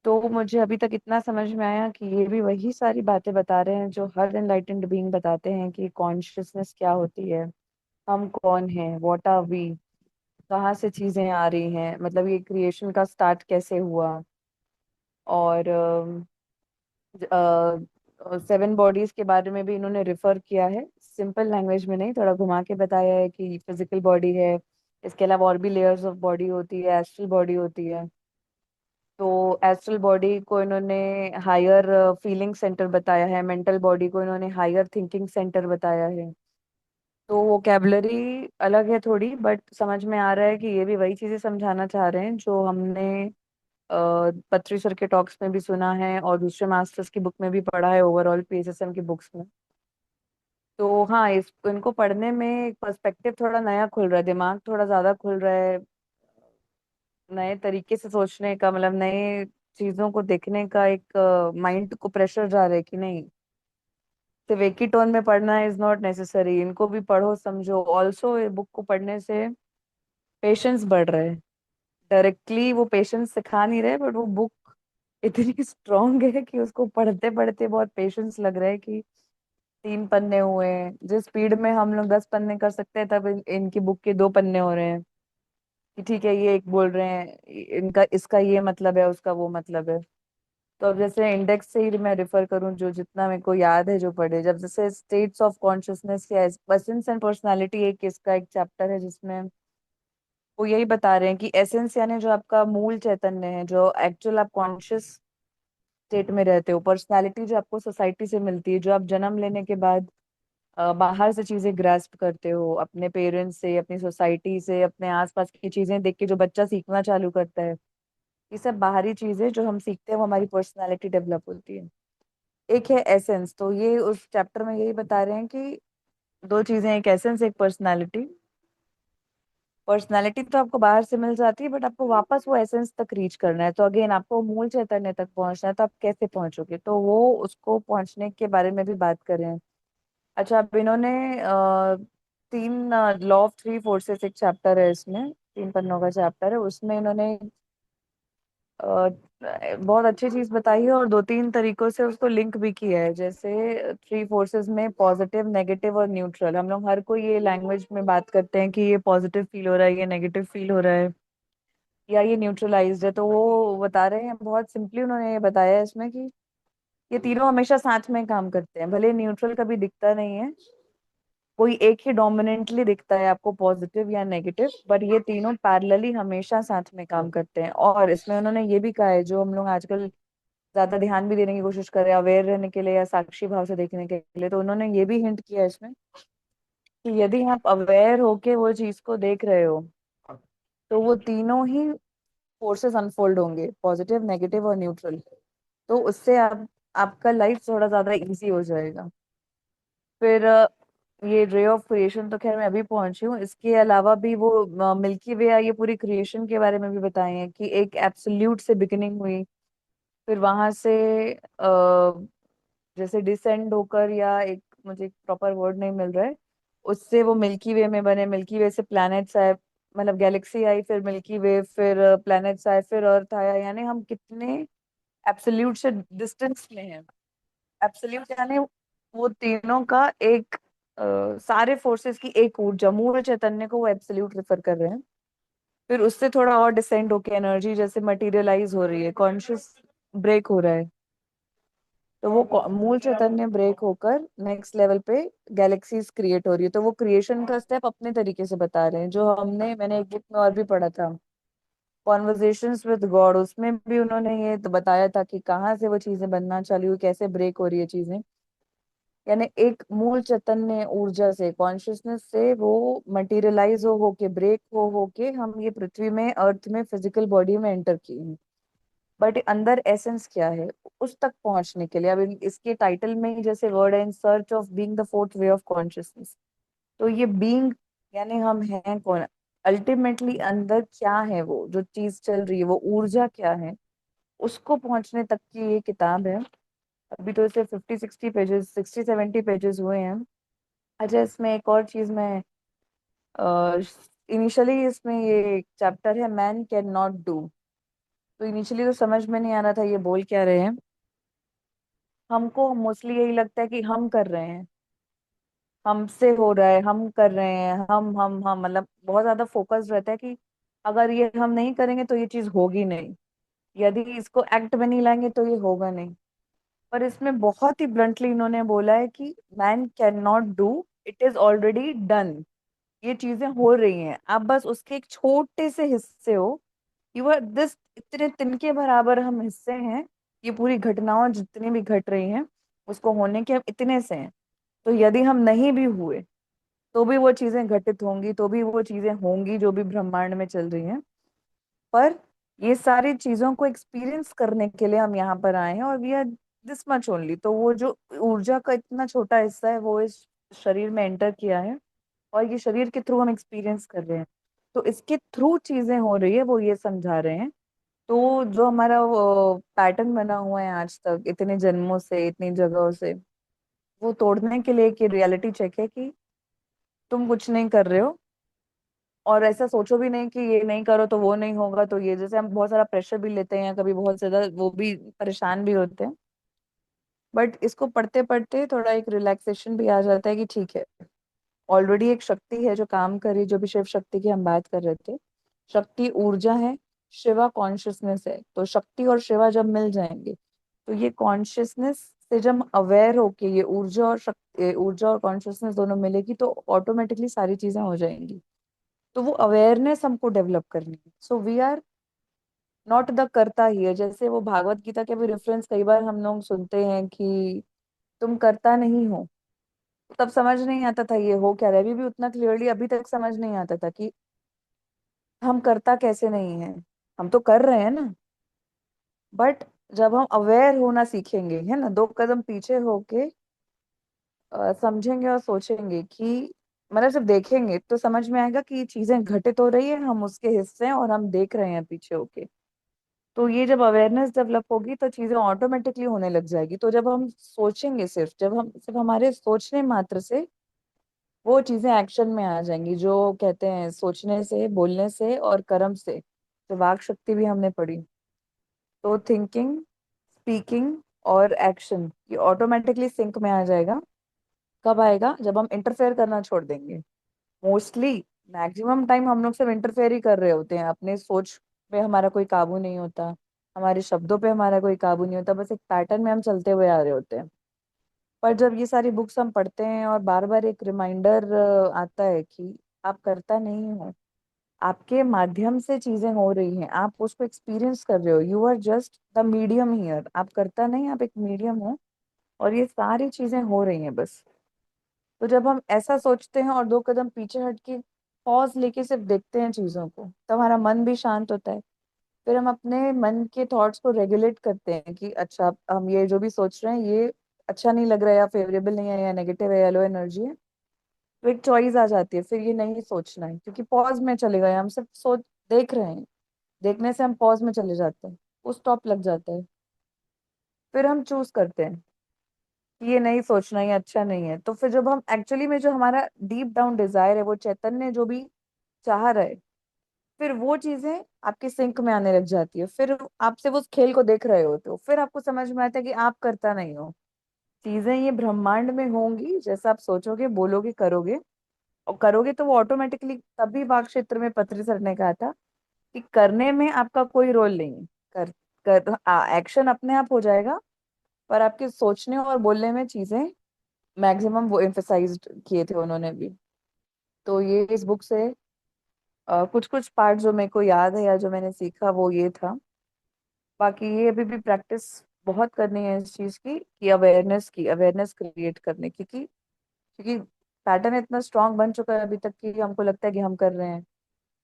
तो मुझे अभी तक इतना समझ में आया कि ये भी वही सारी बातें बता रहे हैं जो हर एनलाइटेंड बीइंग बताते हैं कि कॉन्शियसनेस क्या होती है, हम कौन हैं, व्हाट आर वी, कहाँ से चीजें आ रही हैं, मतलब ये क्रिएशन का स्टार्ट कैसे हुआ। और 7 बॉडीज के बारे में भी इन्होंने रिफर किया है, सिंपल लैंग्वेज में नहीं, थोड़ा घुमा के बताया है कि फिजिकल बॉडी है, इसके अलावा और भी लेयर्स ऑफ बॉडी होती है, एस्ट्रल बॉडी होती है। तो एस्ट्रल बॉडी को इन्होंने हायर फीलिंग सेंटर बताया है, मेंटल बॉडी को इन्होंने हायर थिंकिंग सेंटर बताया है। तो वोकेबलरी अलग है थोड़ी, बट समझ में आ रहा है कि ये भी वही चीजें समझाना चाह रहे हैं जो हमने पत्री सर के टॉक्स में भी सुना है और दूसरे मास्टर्स की बुक में भी पढ़ा है, ओवरऑल PSSM की बुक्स में। तो हाँ, इस इनको पढ़ने में एक पर्सपेक्टिव थोड़ा नया खुल रहा है, दिमाग थोड़ा ज्यादा खुल रहा है, नए तरीके से सोचने का, मतलब नए चीजों को देखने का एक माइंड को प्रेशर जा रहा है कि नहीं सिर्फ एक ही टोन में पढ़ना इज नॉट नेसेसरी, इनको भी पढ़ो समझो। ऑल्सो ये बुक को पढ़ने से पेशेंस बढ़ रहा है। डायरेक्टली वो पेशेंस सिखा नहीं रहे, बट वो बुक इतनी स्ट्रांग है कि उसको पढ़ते पढ़ते बहुत पेशेंस लग रहा है कि 3 पन्ने हुए हैं। जिस स्पीड में हम लोग 10 पन्ने कर सकते हैं तब इनकी बुक के 2 पन्ने हो रहे हैं कि ठीक है ये एक बोल रहे हैं, इनका इसका ये मतलब है, उसका वो मतलब है। तो अब जैसे इंडेक्स से ही मैं रिफर करूं, जो जितना मेरे को याद है जो पढ़े, जब जैसे स्टेट्स ऑफ कॉन्शियसनेस या एसेंस एंड पर्सनालिटी एक इसका एक चैप्टर है जिसमें वो यही बता रहे हैं कि एसेंस यानी जो आपका मूल चैतन्य है, जो एक्चुअल आप कॉन्शियस स्टेट में रहते हो। पर्सनालिटी जो आपको सोसाइटी से मिलती है, जो आप जन्म लेने के बाद बाहर से चीजें ग्रास्प करते हो, अपने पेरेंट्स से, अपनी सोसाइटी से, अपने आसपास की चीजें देख के जो बच्चा सीखना चालू करता है, ये सब बाहरी चीजें जो हम सीखते हैं वो हमारी पर्सनालिटी डेवलप होती है। एक है एसेंस, तो ये उस चैप्टर में यही बता रहे हैं कि दो चीजें, एक एसेंस एक पर्सनालिटी। पर्सनालिटी तो आपको बाहर से मिल जाती है, बट आपको वापस वो एसेंस तक रीच करना है, तो अगेन आपको मूल चैतन्य तक पहुंचना है, तो आप कैसे पहुंचोगे, तो वो उसको पहुंचने के बारे में भी बात कर रहे हैं। अच्छा, अब इन्होंने 3 लॉ ऑफ 3 फोर्सेस, एक चैप्टर है इसमें, 3 पन्नों का चैप्टर है, उसमें इन्होंने बहुत अच्छी चीज बताई है और 2-3 तरीकों से उसको लिंक भी किया है। जैसे 3 फोर्सेस में पॉजिटिव, नेगेटिव और न्यूट्रल। हम लोग हर कोई ये लैंग्वेज में बात करते हैं कि ये पॉजिटिव फील हो रहा है, ये नेगेटिव फील हो रहा है, या ये न्यूट्रलाइज्ड है। तो वो बता रहे हैं बहुत सिंपली, उन्होंने ये बताया है इसमें कि ये तीनों हमेशा साथ में काम करते हैं। भले न्यूट्रल कभी दिखता नहीं है, कोई एक ही डोमिनेंटली दिखता है आपको, पॉजिटिव या नेगेटिव, बट ये तीनों पैरेलली हमेशा साथ में काम करते हैं। और इसमें उन्होंने ये भी कहा है, जो हम लोग आजकल ज्यादा ध्यान भी देने की कोशिश कर रहे हैं अवेयर रहने के लिए या साक्षी भाव से देखने के लिए, तो उन्होंने ये भी हिंट किया है इसमें कि यदि आप अवेयर होके वो चीज को देख रहे हो, तो वो तीनों ही फोर्सेस अनफोल्ड होंगे, पॉजिटिव, नेगेटिव और न्यूट्रल। तो उससे आप आपका लाइफ थोड़ा ज्यादा इजी हो जाएगा। फिर ये रे ऑफ क्रिएशन तो खैर मैं अभी पहुंची हूँ, इसके अलावा भी वो मिल्की वे, ये पूरी क्रिएशन के बारे में भी बताए हैं कि एक एब्सोल्यूट से बिगिनिंग हुई, फिर वहां से जैसे डिसेंड होकर, या एक मुझे प्रॉपर वर्ड नहीं मिल रहा है, उससे वो मिल्की वे में बने, मिल्की वे से प्लैनेट्स आए, मतलब गैलेक्सी आई, फिर मिल्की वे, फिर प्लैनेट्स आए, फिर अर्थ आया। यानी हम कितने एब्सोल्यूट से डिस्टेंस में हैं। एब्सोल्यूट यानी वो तीनों का एक सारे फोर्सेस की एक ऊर्जा, मूल चैतन्य को वो एब्सोल्यूट रेफर कर रहे हैं। फिर उससे थोड़ा और डिसेंड होके एनर्जी जैसे मटेरियलाइज हो रही है, कॉन्शियस ब्रेक हो रहा है, तो वो मूल चैतन्य ब्रेक होकर नेक्स्ट लेवल पे गैलेक्सीज क्रिएट हो रही है। तो वो क्रिएशन का स्टेप अपने तरीके से बता रहे हैं, जो मैंने एक बुक में और भी पढ़ा था, कॉन्वर्जेशंस विद गॉड, उसमें भी उन्होंने ये तो बताया था कि कहाँ से वो चीजें बनना चालू हुई, कैसे ब्रेक हो रही है चीजें। यानी एक मूल चैतन्य ऊर्जा से, कॉन्शियसनेस से वो मटेरियलाइज हो होके, ब्रेक हो होके हम ये पृथ्वी में, अर्थ में, फिजिकल बॉडी में एंटर किए हैं। बट अंदर एसेंस क्या है, उस तक पहुंचने के लिए, अब इसके टाइटल में ही जैसे वर्ड है, इन search of being the fourth way of consciousness. तो ये बीइंग यानी हम हैं कौन, अल्टीमेटली अंदर क्या है, वो जो चीज चल रही है, वो ऊर्जा क्या है, उसको पहुंचने तक की ये किताब है। अभी तो इसे 50-60 पेजेस, 60-70 पेजेस हुए हैं। अच्छा, इसमें एक और चीज मैं, इनिशियली इसमें ये चैप्टर है मैन कैन नॉट डू। तो इनिशियली तो समझ में नहीं आ रहा था ये बोल क्या रहे हैं। हमको मोस्टली यही लगता है कि हम कर रहे हैं, हमसे हो रहा है, हम कर रहे हैं, हम मतलब बहुत ज्यादा फोकस रहता है कि अगर ये हम नहीं करेंगे तो ये चीज होगी नहीं, यदि इसको एक्ट में नहीं लाएंगे तो ये होगा नहीं। पर इसमें बहुत ही ब्लंटली इन्होंने बोला है कि man can not do, it is already done. ये चीजें हो रही हैं, आप बस उसके एक छोटे से हिस्से हो। यू आर दिस, इतने तिनके बराबर हम हिस्से हैं। ये पूरी घटनाओं जितनी भी घट रही हैं, उसको होने के हम इतने से हैं। तो यदि हम नहीं भी हुए तो भी वो चीजें घटित होंगी, तो भी वो चीजें होंगी जो भी ब्रह्मांड में चल रही हैं। पर ये सारी चीजों को एक्सपीरियंस करने के लिए हम यहाँ पर आए हैं, और we are this much only. तो वो जो ऊर्जा का इतना छोटा हिस्सा है वो इस शरीर में एंटर किया है, और ये शरीर के थ्रू हम एक्सपीरियंस कर रहे हैं। तो इसके थ्रू चीजें हो रही है, वो ये समझा रहे हैं। तो जो हमारा पैटर्न बना हुआ है आज तक इतने जन्मों से, इतनी जगहों से, वो तोड़ने के लिए एक रियलिटी चेक है कि तुम कुछ नहीं कर रहे हो। और ऐसा सोचो भी नहीं कि ये नहीं करो तो वो नहीं होगा, तो ये जैसे हम बहुत सारा प्रेशर भी लेते हैं, कभी बहुत ज्यादा वो भी परेशान भी होते हैं। बट इसको पढ़ते पढ़ते थोड़ा एक रिलैक्सेशन भी आ जाता है कि ठीक है, ऑलरेडी एक शक्ति है जो काम कर रही, जो भी शिव शक्ति की हम बात कर रहे थे। शक्ति ऊर्जा है, शिवा कॉन्शियसनेस है। तो शक्ति और शिवा जब मिल जाएंगे, तो ये कॉन्शियसनेस से जब अवेयर होके ये ऊर्जा और शक्ति, ऊर्जा और कॉन्शियसनेस दोनों मिलेगी, तो ऑटोमेटिकली सारी चीजें हो जाएंगी। तो वो अवेयरनेस हमको डेवलप करनी है। So we are not the करता ही है। जैसे वो भागवत गीता के भी रेफरेंस कई बार हम लोग सुनते हैं कि तुम करता नहीं हो। तब समझ नहीं आता था ये हो क्या रहा है, अभी भी उतना क्लियरली अभी तक समझ नहीं आता था कि हम करता कैसे नहीं है, हम तो कर रहे हैं ना। बट जब हम अवेयर होना सीखेंगे, है ना, दो कदम पीछे होके समझेंगे और सोचेंगे कि मतलब जब देखेंगे तो समझ में आएगा कि ये चीजें घटित हो रही है, हम उसके हिस्से हैं और हम देख रहे हैं पीछे होके। तो ये जब अवेयरनेस डेवलप होगी तो चीजें ऑटोमेटिकली होने लग जाएगी। तो जब हम सोचेंगे, जब हम सिर्फ हमारे सोचने मात्र से वो चीजें एक्शन में आ जाएंगी, जो कहते हैं सोचने से, बोलने से और कर्म से। तो वाक शक्ति भी हमने पढ़ी। तो थिंकिंग, स्पीकिंग और एक्शन ये ऑटोमेटिकली सिंक में आ जाएगा। कब आएगा? जब हम इंटरफेयर करना छोड़ देंगे। मोस्टली मैक्सिमम टाइम हम लोग सब इंटरफेयर ही कर रहे होते हैं, अपने सोच पे हमारा कोई काबू नहीं होता, हमारे शब्दों पे हमारा कोई काबू नहीं होता, बस एक पैटर्न में हम चलते हुए आ रहे होते हैं। पर जब ये सारी बुक्स हम पढ़ते हैं और बार बार एक रिमाइंडर आता है कि आप करता नहीं हो, आपके माध्यम से चीजें हो रही हैं, आप उसको एक्सपीरियंस कर रहे हो, you are just the medium here, आप करता नहीं, आप एक मीडियम हो और ये सारी चीजें हो रही हैं बस। तो जब हम ऐसा सोचते हैं और दो कदम पीछे हट के पॉज लेके सिर्फ देखते हैं चीजों को, तो हमारा मन भी शांत होता है। फिर हम अपने मन के थॉट्स को रेगुलेट करते हैं कि अच्छा हम ये जो भी सोच रहे हैं ये अच्छा नहीं लग रहा है, या फेवरेबल नहीं है, या नेगेटिव है, या लो एनर्जी है। तो एक चॉइस आ जाती है, फिर ये नहीं सोचना है क्योंकि पॉज में चले गए, हम सिर्फ सोच देख रहे हैं। देखने से हम पॉज में चले जाते हैं, वो स्टॉप लग जाता है। फिर हम चूज करते हैं कि ये नहीं सोचना, ये अच्छा नहीं है। तो फिर जब हम एक्चुअली में जो हमारा डीप डाउन डिजायर है, वो चैतन्य जो भी चाह रहा है, फिर वो चीजें आपके सिंक में आने लग जाती है। फिर आप सिर्फ उस खेल को देख रहे होते हो, फिर आपको समझ में आता है कि आप करता नहीं हो। चीजें ये ब्रह्मांड में होंगी, जैसा आप सोचोगे, बोलोगे, करोगे। और करोगे तो वो ऑटोमेटिकली, तभी वाक क्षेत्र में पतरी सर ने कहा था कि करने में आपका कोई रोल नहीं है। कर कर एक्शन अपने आप हो जाएगा, पर आपके सोचने और बोलने में चीजें मैक्सिमम वो एम्फेसाइज किए थे उन्होंने भी। तो ये इस बुक से कुछ कुछ पार्ट जो मेरे को याद है या जो मैंने सीखा वो ये था। बाकी ये अभी भी प्रैक्टिस बहुत करनी है इस चीज की अवेयरनेस क्रिएट करने की, क्योंकि पैटर्न इतना स्ट्रांग बन चुका है अभी तक कि हमको लगता है कि हम कर रहे हैं,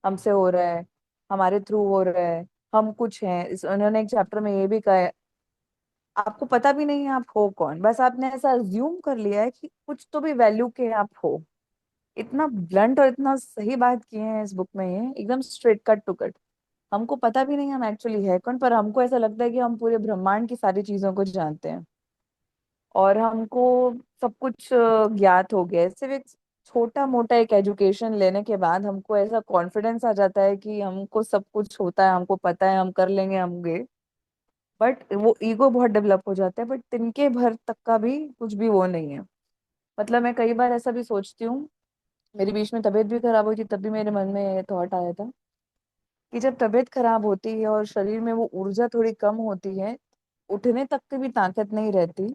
हमसे हो रहा है, हमारे थ्रू हो रहा है, हम कुछ हैं। इस उन्होंने एक चैप्टर में ये भी कहा है, आपको पता भी नहीं है आप हो कौन, बस आपने ऐसा अज्यूम कर लिया है कि कुछ तो भी वैल्यू के आप हो। इतना ब्लंट और इतना सही बात किए हैं इस बुक में, ये एकदम स्ट्रेट कट टू कट। हमको पता भी नहीं हम एक्चुअली है कौन, पर हमको ऐसा लगता है कि हम पूरे ब्रह्मांड की सारी चीजों को जानते हैं और हमको सब कुछ ज्ञात हो गया है। सिर्फ एक छोटा मोटा एक एजुकेशन लेने के बाद हमको ऐसा कॉन्फिडेंस आ जाता है कि हमको सब कुछ होता है, हमको पता है, हम कर लेंगे, हम गए। बट वो ईगो बहुत डेवलप हो जाता है, बट तिनके भर तक का भी कुछ भी वो नहीं है। मतलब मैं कई बार ऐसा भी सोचती हूँ, मेरी बीच में तबीयत भी खराब हुई थी, तब भी मेरे मन में ये थॉट आया था कि जब तबीयत खराब होती है और शरीर में वो ऊर्जा थोड़ी कम होती है, उठने तक की भी ताकत नहीं रहती,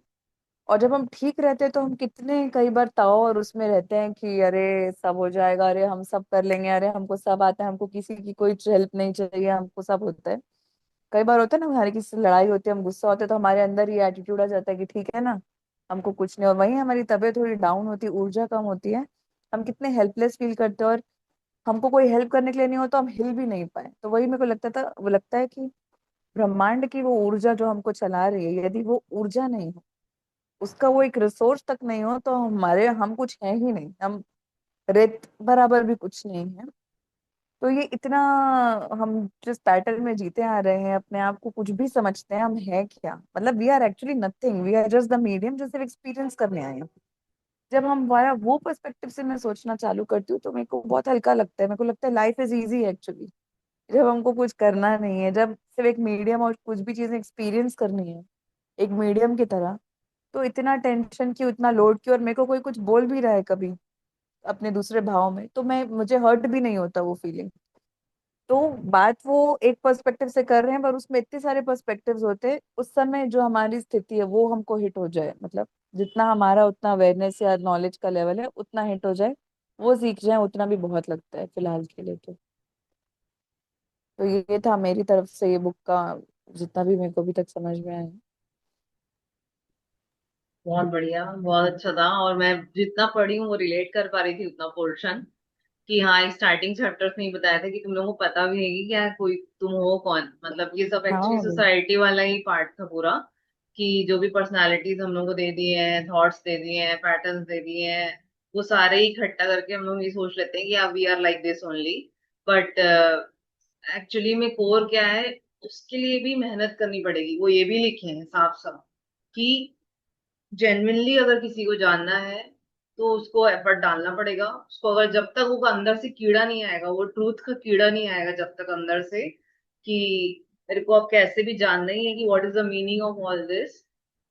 और जब हम ठीक रहते हैं तो हम कितने कई बार ताव और उसमें रहते हैं कि अरे सब हो जाएगा, अरे हम सब कर लेंगे, अरे हमको सब आता है, हमको किसी की कोई हेल्प नहीं चाहिए, हमको सब होता है। कई बार होता है ना, हमारी किसी से लड़ाई होती है, हम गुस्सा होते हैं, तो हमारे अंदर ये एटीट्यूड आ जाता है कि ठीक है ना, हमको कुछ नहीं। और वहीं हमारी तबीयत थोड़ी डाउन होती है, ऊर्जा कम होती है, हम कितने हेल्पलेस फील करते हैं, और हमको कोई हेल्प करने के लिए नहीं हो तो हम हिल भी नहीं पाए। तो वही मेरे को लगता था, वो लगता है कि ब्रह्मांड की वो ऊर्जा जो हमको चला रही है, यदि वो ऊर्जा नहीं हो, उसका वो एक रिसोर्स तक नहीं हो, तो हम कुछ है ही नहीं, हम रेत बराबर भी कुछ नहीं है। तो ये इतना, हम जिस पैटर्न में जीते आ रहे हैं, अपने आप को कुछ भी समझते हैं, हम है क्या, मतलब we are actually nothing, we are just the medium जो सिर्फ एक्सपीरियंस करने आए हैं। जब हम हमारा वो पर्सपेक्टिव से मैं सोचना चालू करती हूँ तो मेरे को बहुत हल्का लगता है, मेरे को लगता है लाइफ इज इजी एक्चुअली। जब हमको कुछ करना नहीं है, जब सिर्फ एक मीडियम और कुछ भी चीजें एक्सपीरियंस करनी है एक मीडियम की तरह, तो इतना टेंशन क्यों, इतना लोड क्यों? और मेरे को कोई कुछ बोल भी रहा है कभी अपने दूसरे भाव में, तो मैं मुझे हर्ट भी नहीं होता वो फीलिंग। तो बात वो एक पर्सपेक्टिव से कर रहे हैं, पर उसमें इतने सारे पर्सपेक्टिव्स होते हैं, उस समय जो हमारी स्थिति है वो हमको हिट हो जाए, मतलब जितना हमारा उतना अवेयरनेस या नॉलेज का लेवल है उतना हिट हो जाए, वो सीख जाए, उतना भी बहुत लगता है फिलहाल के लिए तो। तो ये था मेरी तरफ से ये बुक का, जितना भी मेरे को अभी तक समझ में आया। बहुत बढ़िया, बहुत अच्छा था। और मैं जितना पढ़ी हूँ वो रिलेट कर पा रही थी उतना पोर्शन, कि हाँ स्टार्टिंग चैप्टर्स में ही बताया था कि तुम लोगों को पता भी है कि क्या कोई तुम हो कौन, मतलब ये सब एक्चुअली हाँ सोसाइटी वाला ही पार्ट था पूरा, कि जो भी पर्सनालिटीज हम लोग को दे दिए हैं, थॉट्स दे दिए हैं, पैटर्न्स दे दिए हैं, वो सारे ही इकट्ठा करके हम लोग ये सोच लेते हैं कि we are like this only. But actually में कोर क्या है, उसके लिए भी मेहनत करनी पड़ेगी। वो ये भी लिखे हैं साफ साफ कि जेन्युइनली अगर किसी को जानना है तो उसको एफर्ट डालना पड़ेगा उसको। अगर जब तक वो अंदर से कीड़ा नहीं आएगा, वो ट्रूथ का कीड़ा नहीं आएगा जब तक अंदर से, कि मेरे को अब कैसे भी जानना ही है कि what is the meaning of all this,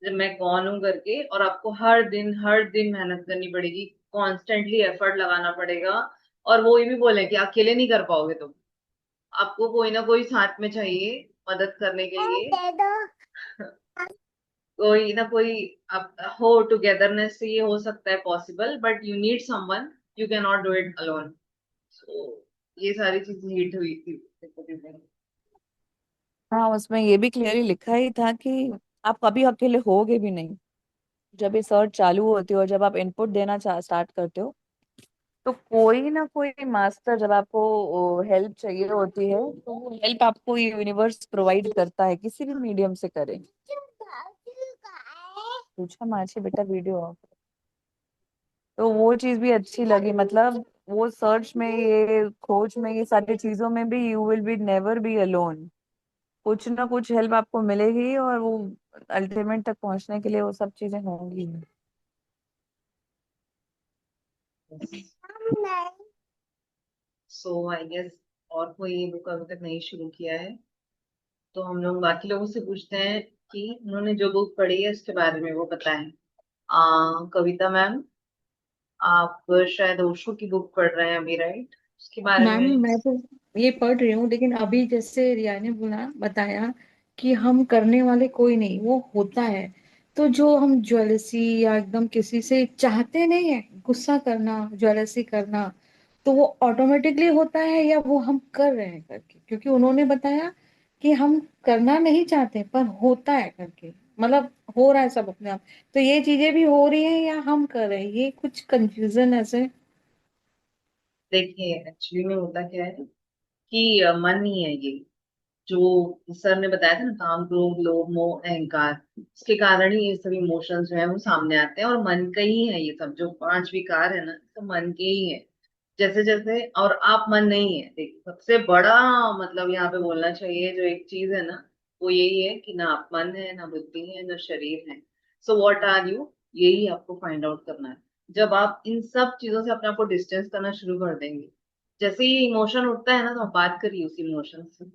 जब मैं कौन हूं करके, और आपको हर दिन मेहनत करनी पड़ेगी, कॉन्स्टेंटली एफर्ट लगाना पड़ेगा। और वो ये भी बोले कि अकेले नहीं कर पाओगे तुम, आपको कोई ना कोई साथ में चाहिए मदद करने के लिए, कोई ना कोई आप हो, टुगेदरनेस से ये हो सकता है possible, but you need someone, you can not do it alone. So ये सारी चीजें हिट हुई थी। हाँ, उसमें ये भी क्लियरली लिखा ही था कि आप कभी अकेले होगे भी नहीं। जब ये सर्च चालू होती है और जब आप इनपुट देना स्टार्ट करते हो, तो कोई ना कोई मास्टर, जब आपको हेल्प चाहिए होती है तो वो हेल्प आपको ये यूनिवर्स प्रोवाइड करता है, किसी भी मीडियम से करे। पूछा माची बेटा वीडियो ऑफ। तो वो चीज भी अच्छी लगी, मतलब वो सर्च में, ये खोज में, ये सारी चीजों में भी you will be never be alone. कुछ ना कुछ हेल्प आपको मिलेगी, और वो अल्टीमेट तक पहुंचने के लिए वो सब चीजें होंगी। सो आई गेस और कोई ये बुक अभी तक नहीं शुरू किया है, तो हम लोग बाकी लोगों से पूछते हैं कि उन्होंने जो बुक पढ़ी है उसके बारे में वो बताएं। कविता मैम, आप शायद ओशो की बुक पढ़ रहे हैं अभी, राइट? उसके बारे मैम में। मैं तो ये पढ़ रही हूँ, लेकिन अभी जैसे रिया ने बताया कि हम करने वाले कोई नहीं, वो होता है। तो जो हम ज्वेलसी या एकदम किसी से चाहते नहीं है, गुस्सा करना, ज्वेलसी करना, तो वो ऑटोमेटिकली होता है या वो हम कर रहे हैं करके? क्योंकि उन्होंने बताया कि हम करना नहीं चाहते पर होता है करके, मतलब हो रहा है सब अपने आप। तो ये चीजें भी हो रही हैं या हम कर रहे हैं, ये कुछ कंफ्यूजन ऐसे। देखिए एक्चुअली में होता क्या है कि मन ही है ये, जो सर ने बताया था ना, काम क्रोध लोभ मोह अहंकार, इसके कारण ही ये सभी इमोशंस जो है वो सामने आते हैं, और मन का ही है ये सब, जो पांच विकार है ना, तो मन के ही है। जैसे जैसे, और आप मन नहीं है, देखिए सबसे बड़ा मतलब यहाँ पे बोलना चाहिए जो एक चीज है ना, वो यही है कि ना आप मन है, ना बुद्धि है, ना शरीर है। सो व्हाट आर यू, यही आपको फाइंड आउट करना है। जब आप इन सब चीजों से अपने आप को डिस्टेंस करना शुरू कर देंगे, जैसे ही इमोशन उठता है ना, तो आप बात करिए उस इमोशन से,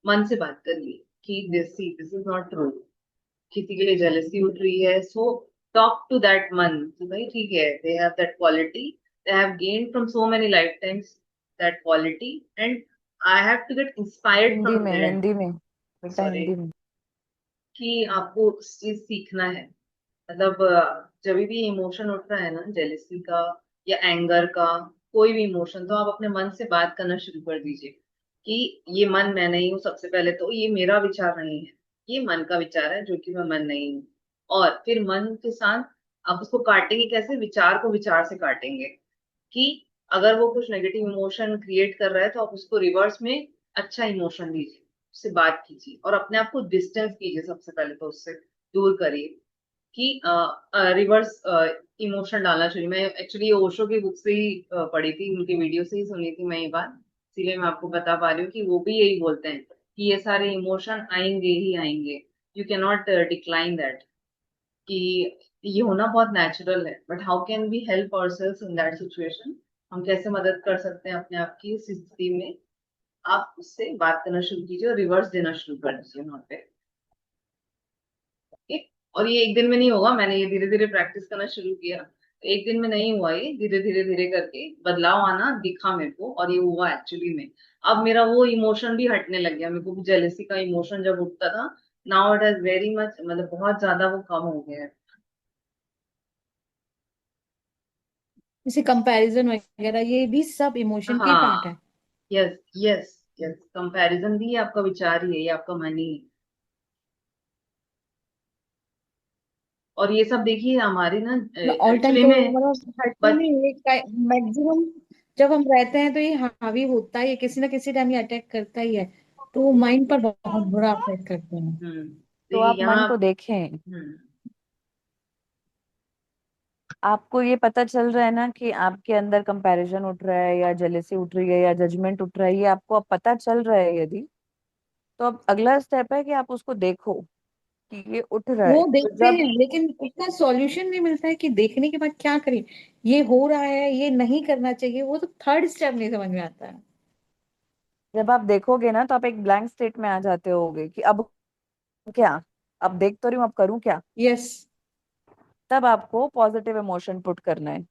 मन से बात करिए कि दिस इज नॉट ट्रू। किसी के लिए जेलसी उठ रही है, सो टॉक टू दैट मन कि भाई ठीक है, they have that quality, they have gained from so many life times that quality, and I have to get inspired Hindi from में, दैट। हिंदी में बेटा, सॉरी, हिंदी में। कि आपको उस चीज सीखना है। मतलब जब भी इमोशन उठ रहा है ना, जेलिसी का या एंगर का, कोई भी इमोशन, तो आप अपने मन से बात करना शुरू कर दीजिए कि ये मन मैं नहीं हूँ। सबसे पहले तो ये मेरा विचार नहीं है, ये मन का विचार है जो कि मैं मन नहीं हूँ। और फिर मन के साथ आप उसको काटेंगे कैसे, विचार को विचार से काटेंगे, कि अगर वो कुछ नेगेटिव इमोशन क्रिएट कर रहा है तो आप उसको रिवर्स में अच्छा इमोशन दीजिए, उससे बात कीजिए और अपने आप को डिस्टेंस कीजिए। सबसे पहले तो उससे दूर करिए कि रिवर्स इमोशन डालना चाहिए। मैं एक्चुअली ओशो की बुक से ही पढ़ी थी, उनकी वीडियो से ही सुनी थी मैं ये बात, इसीलिए मैं आपको बता पा रही हूँ कि वो भी यही बोलते हैं कि ये सारे इमोशन आएंगे ही आएंगे, you can not decline that, कि ये होना बहुत नेचुरल है, but how can we help ourselves in that situation, हम कैसे मदद कर सकते हैं अपने आप की इस स्थिति में। आप उससे बात करना शुरू कीजिए और रिवर्स देना शुरू कर दीजिए वहां पे। ठीक? और ये एक दिन में नहीं होगा, मैंने ये धीरे धीरे प्रैक्टिस करना शुरू किया, तो एक दिन में नहीं हुआ, ये धीरे धीरे धीरे करके बदलाव आना दिखा मेरे को, और ये हुआ एक्चुअली में। अब मेरा वो इमोशन भी हटने लग गया, मेरे को भी जेलेसी का इमोशन जब उठता था, now it has very much, मतलब बहुत ज्यादा वो कम हो गया है। जैसे कंपैरिजन वगैरह, ये भी सब इमोशन के पार्ट है। हाँ, यस यस, यस, कंपैरिजन भी आपका विचार ही है, ये आपका मन ही है। और ये सब देखिए हमारे ना ऑल टाइम एक्चुअली तो में मतलब हर टाइम बच नहीं, मैक्सिमम जब हम रहते हैं तो ये हावी होता ही है, किसी ना किसी टाइम ये अटैक करता ही है, तो वो माइंड पर बहुत बुरा अफेक्ट करते हैं। तो देखिए आप मन यहाँ। को देखें, हम्म। आपको ये पता चल रहा है ना कि आपके अंदर कंपैरिजन उठ रहा है या जेलेसी उठ रही है या जजमेंट उठ रहा है, ये आपको अब पता चल रहा है यदि, तो अब अगला स्टेप है कि आप उसको देखो कि ये उठ रहा है। वो तो देखते जब हैं लेकिन उसका सॉल्यूशन नहीं मिलता है कि देखने के बाद क्या करें, ये हो रहा है ये नहीं करना चाहिए, वो तो थर्ड स्टेप नहीं समझ में आता है। जब आप देखोगे ना तो आप एक ब्लैंक स्टेट में आ जाते होगे कि अब क्या, अब देख तो रही हूँ, अब करूँ क्या। यस। तब आपको पॉजिटिव इमोशन पुट करना है।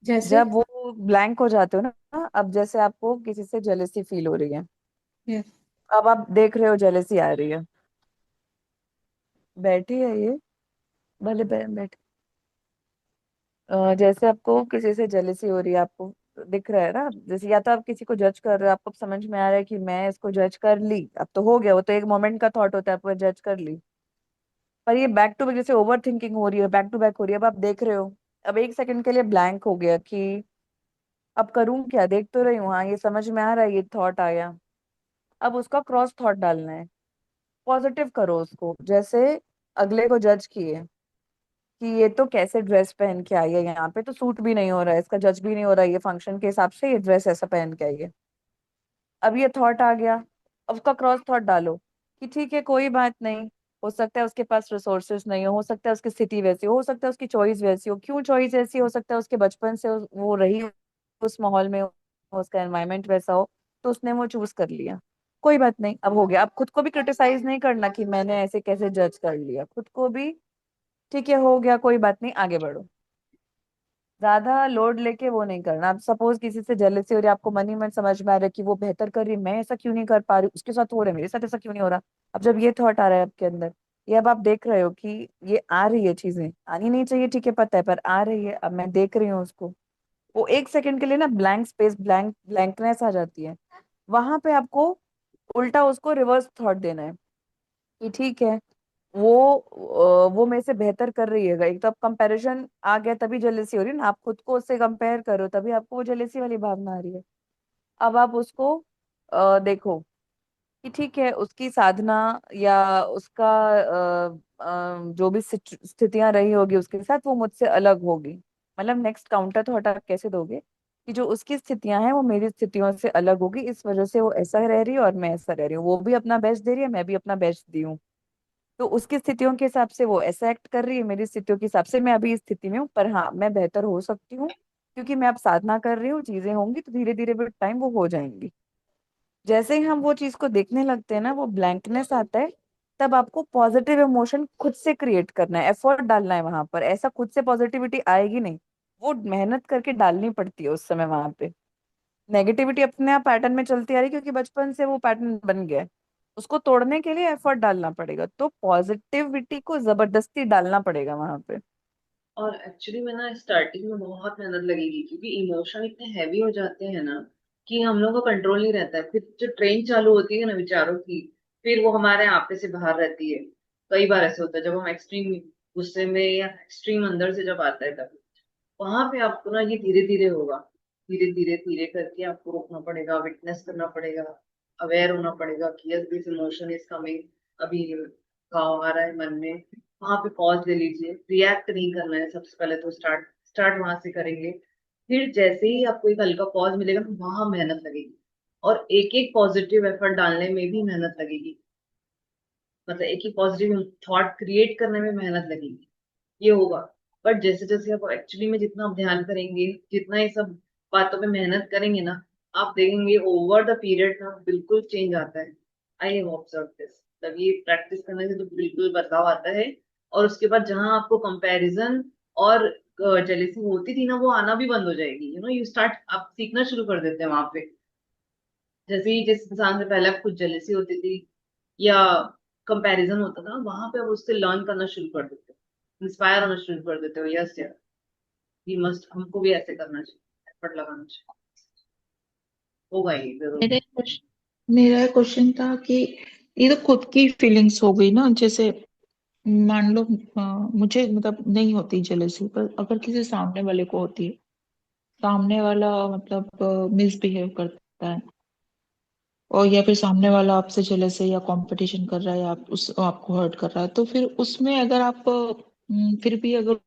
जैसे। जब वो ब्लैंक हो जाते हो ना, अब जैसे आपको किसी से जेलेसी फील हो रही है, यस। अब आप देख रहे हो जेलेसी आ रही है, बैठी है ये, भले बैठ, जैसे आपको किसी से जेलेसी हो रही है, आपको दिख रहा है ना, जैसे या तो आप किसी को जज कर रहे हो, आपको समझ में आ रहा है कि मैं इसको जज कर ली, अब तो हो गया, वो तो एक मोमेंट का थॉट होता है, आपको जज कर ली, पर ये बैक टू बैक जैसे ओवर थिंकिंग हो रही है, बैक टू बैक हो रही है, अब आप देख रहे हो, अब एक सेकंड के लिए ब्लैंक हो गया कि अब करूं क्या, देख तो रही हूँ, हाँ ये समझ में आ रहा है, ये थॉट आया, अब उसका क्रॉस थॉट डालना है, पॉजिटिव करो उसको, जैसे अगले को जज किए कि ये तो कैसे ड्रेस पहन के आई है, यहाँ पे तो सूट भी नहीं हो रहा है, इसका जज भी नहीं हो रहा है, ये फंक्शन के हिसाब से ये ड्रेस ऐसा पहन के आई है। अब ये थॉट आ गया, अब उसका क्रॉस थॉट डालो कि ठीक है कोई बात नहीं, हो सकता है उसके पास रिसोर्सेज नहीं हो सकता है उसकी स्थिति वैसी हो सकता है उसकी चॉइस वैसी हो, क्यों चॉइस ऐसी हो सकता है उसके बचपन से वो रही उस माहौल में, उसका एनवायरनमेंट वैसा हो, तो उसने वो चूज कर लिया, कोई बात नहीं, अब हो गया, अब खुद को भी क्रिटिसाइज नहीं करना कि मैंने ऐसे कैसे जज कर लिया, खुद को भी ठीक है हो गया कोई बात नहीं, आगे बढ़ो, ज्यादा लोड लेके वो नहीं करना। अब सपोज किसी से जेलसी हो रही है, आपको मन ही मन समझ में आ रहा है कि वो बेहतर कर रही है, मैं ऐसा क्यों नहीं कर पा रही, उसके साथ हो रहा है मेरे साथ ऐसा क्यों नहीं हो रहा, अब जब ये थॉट आ रहा है आपके अंदर, ये अब आप देख रहे हो कि ये आ रही है, चीजें आनी नहीं चाहिए ठीक है पता है, पर आ रही है, अब मैं देख रही हूँ उसको, वो एक सेकंड के लिए ना ब्लैंक स्पेस, ब्लैंकनेस आ जाती है, वहां पे आपको उल्टा उसको रिवर्स थॉट देना है कि ठीक है वो मेरे से बेहतर कर रही है, एक तो अब कंपैरिजन आ गया तभी जेलेसी हो रही है ना, आप खुद को उससे कंपेयर करो तभी आपको वो जेलेसी वाली भावना आ रही है। अब आप उसको देखो कि ठीक है उसकी साधना या उसका जो भी स्थितियां रही होगी उसके साथ वो मुझसे अलग होगी, मतलब नेक्स्ट काउंटर थॉट आप कैसे दोगे कि जो उसकी स्थितियां हैं वो मेरी स्थितियों से अलग होगी, इस वजह से वो ऐसा रह रही है और मैं ऐसा रह रही हूँ, वो भी अपना बेस्ट दे रही है मैं भी अपना बेस्ट दी हूँ, तो उसकी स्थितियों के हिसाब से वो ऐसा एक्ट कर रही है, मेरी स्थितियों के हिसाब से मैं अभी इस स्थिति में हूँ, पर हाँ मैं बेहतर हो सकती हूँ क्योंकि मैं अब साधना कर रही हूँ, चीजें होंगी तो धीरे धीरे विद टाइम वो हो जाएंगी। जैसे ही हम वो चीज को देखने लगते हैं ना, वो ब्लैंकनेस आता है, तब आपको पॉजिटिव इमोशन खुद से क्रिएट करना है, एफर्ट डालना है वहां पर, ऐसा खुद से पॉजिटिविटी आएगी नहीं, वो मेहनत करके डालनी पड़ती है उस समय वहां पे। नेगेटिविटी अपने आप पैटर्न में चलती आ रही है क्योंकि बचपन से वो पैटर्न बन गया है, उसको तोड़ने के लिए एफर्ट डालना पड़ेगा, तो पॉजिटिविटी को जबरदस्ती डालना पड़ेगा वहां पे। और एक्चुअली में ना स्टार्टिंग में बहुत मेहनत लगेगी, क्योंकि इमोशन इतने हैवी हो जाते हैं ना कि हम लोग का कंट्रोल नहीं रहता है, फिर जो ट्रेन चालू होती है ना विचारों की, फिर वो हमारे आपे से बाहर रहती है। कई बार ऐसे होता है जब हम एक्सट्रीम गुस्से में या एक्सट्रीम अंदर से जब आता है तब वहां पे आपको ना ये धीरे धीरे होगा, धीरे धीरे धीरे करके आपको रोकना पड़ेगा, विटनेस करना पड़ेगा, अवेयर होना पड़ेगा कि yes this emotion is coming, अभी भाव आ रहा है मन में, वहां पे पॉज ले लीजिए, रिएक्ट नहीं करना है सबसे पहले, तो स्टार्ट स्टार्ट वहां से करेंगे। फिर जैसे ही आपको एक हल्का पॉज मिलेगा ना वहां मेहनत लगेगी, और एक एक पॉजिटिव एफर्ट डालने में भी मेहनत लगेगी, मतलब एक ही पॉजिटिव थॉट क्रिएट करने में मेहनत लगेगी, ये होगा। बट जैसे जैसे आप एक्चुअली में जितना आप ध्यान करेंगे, जितना ये सब बातों पे मेहनत करेंगे ना, आप देखेंगे ओवर द पीरियड ना बिल्कुल चेंज आता है। आई हैव ऑब्जर्व दिस, तब ये प्रैक्टिस करने से तो बिल्कुल बदलाव आता है। और उसके बाद जहां आपको कंपैरिजन और जेलेसी होती थी ना, वो आना भी बंद हो जाएगी, यू नो यू स्टार्ट, आप सीखना शुरू कर देते हैं वहां पे। जैसे ही जिस इंसान से पहले आपको जेलेसी होती थी या कंपैरिजन होता था, वहां पे आप उससे लर्न करना शुरू कर देते हो, इंस्पायर होना शुरू कर देते हो, यस यार, वी मस्ट, हमको भी ऐसे करना चाहिए, एफर्ट लगाना चाहिए। होगा ये जरूर। मेरा क्वेश्चन था कि ये तो खुद की फीलिंग्स हो गई ना, जैसे मान लो मुझे मतलब नहीं होती जेलसी, पर अगर किसी सामने वाले को होती है, सामने वाला मतलब मिसबिहेव करता है, और या फिर सामने वाला आपसे जेलस है या कंपटीशन कर रहा है, या आप उस आपको हर्ट कर रहा है, तो फिर उसमें अगर आप फिर भी अगर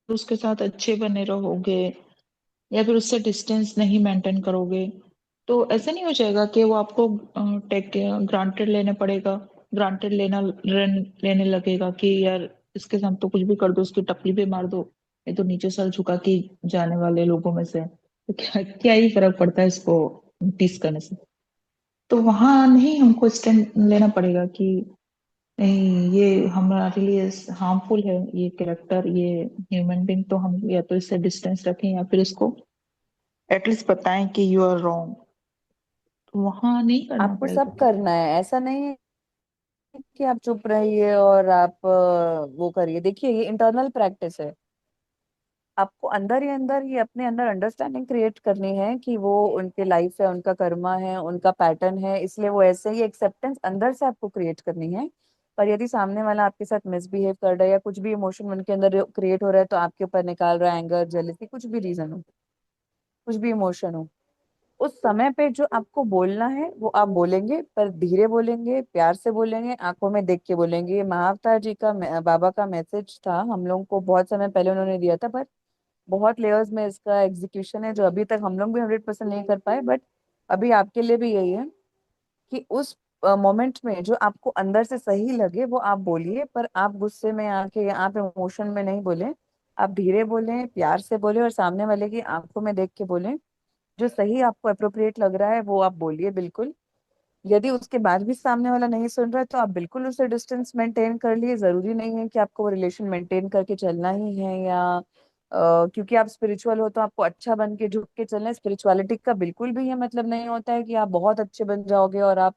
उसके साथ अच्छे बने रहोगे या फिर उससे डिस्टेंस नहीं मेंटेन करोगे, तो ऐसा नहीं हो जाएगा कि वो आपको टेक ग्रांटेड लेने पड़ेगा, ग्रांटेड लेने लगेगा कि यार इसके साथ तो कुछ भी कर दो, उसकी टपली भी मार दो, ये तो नीचे सर झुका के जाने वाले लोगों में से है। तो क्या क्या ही फर्क पड़ता है इसको टीस करने से। तो वहां नहीं हमको स्टैंड लेना पड़ेगा कि नहीं, ये हमारे लिए हार्मफुल है, ये कैरेक्टर, ये ह्यूमन बीइंग, तो हम या तो इससे डिस्टेंस रखें या फिर इसको एटलीस्ट बताएं कि यू आर रॉन्ग। तो वहां नहीं करना आपको सब पड़ेगा। करना है, ऐसा नहीं है कि आप चुप रहिए और आप वो करिए। देखिए ये इंटरनल प्रैक्टिस है। आपको अंदर ही अपने अंदर अंडरस्टैंडिंग क्रिएट करनी है कि वो उनके लाइफ है, उनका कर्मा है, उनका पैटर्न है, इसलिए वो ऐसे ही एक्सेप्टेंस अंदर से आपको क्रिएट करनी है। पर यदि सामने वाला आपके साथ मिसबिहेव कर रहा है या कुछ भी इमोशन उनके अंदर क्रिएट हो रहा है, तो आपके ऊपर निकाल रहा है, एंगर, जेलसी, कुछ भी रीजन हो, कुछ भी इमोशन हो, उस समय पे जो आपको बोलना है वो आप बोलेंगे, पर धीरे बोलेंगे, प्यार से बोलेंगे, आंखों में देख के बोलेंगे। ये महाअवतार जी का बाबा का मैसेज था, हम लोगों को बहुत समय पहले उन्होंने दिया था, पर बहुत लेयर्स में इसका एग्जीक्यूशन है जो अभी तक हम लोग भी 100% नहीं कर पाए। बट अभी आपके लिए भी यही है कि उस मोमेंट में जो आपको अंदर से सही लगे वो आप बोलिए, पर आप गुस्से में आके या आप इमोशन में नहीं बोले। आप धीरे बोलें, प्यार से बोले, और सामने वाले की आंखों में देख के बोलें। जो सही आपको अप्रोप्रिएट लग रहा है वो आप बोलिए बिल्कुल। यदि उसके बाद भी सामने वाला नहीं सुन रहा है तो आप बिल्कुल उससे डिस्टेंस मेंटेन कर लिए। जरूरी नहीं है कि आपको वो रिलेशन मेंटेन करके चलना ही है, या क्योंकि आप स्पिरिचुअल हो तो आपको अच्छा बन के झुक के चलना है। स्पिरिचुअलिटी का बिल्कुल भी ये मतलब नहीं होता है कि आप बहुत अच्छे बन जाओगे और आप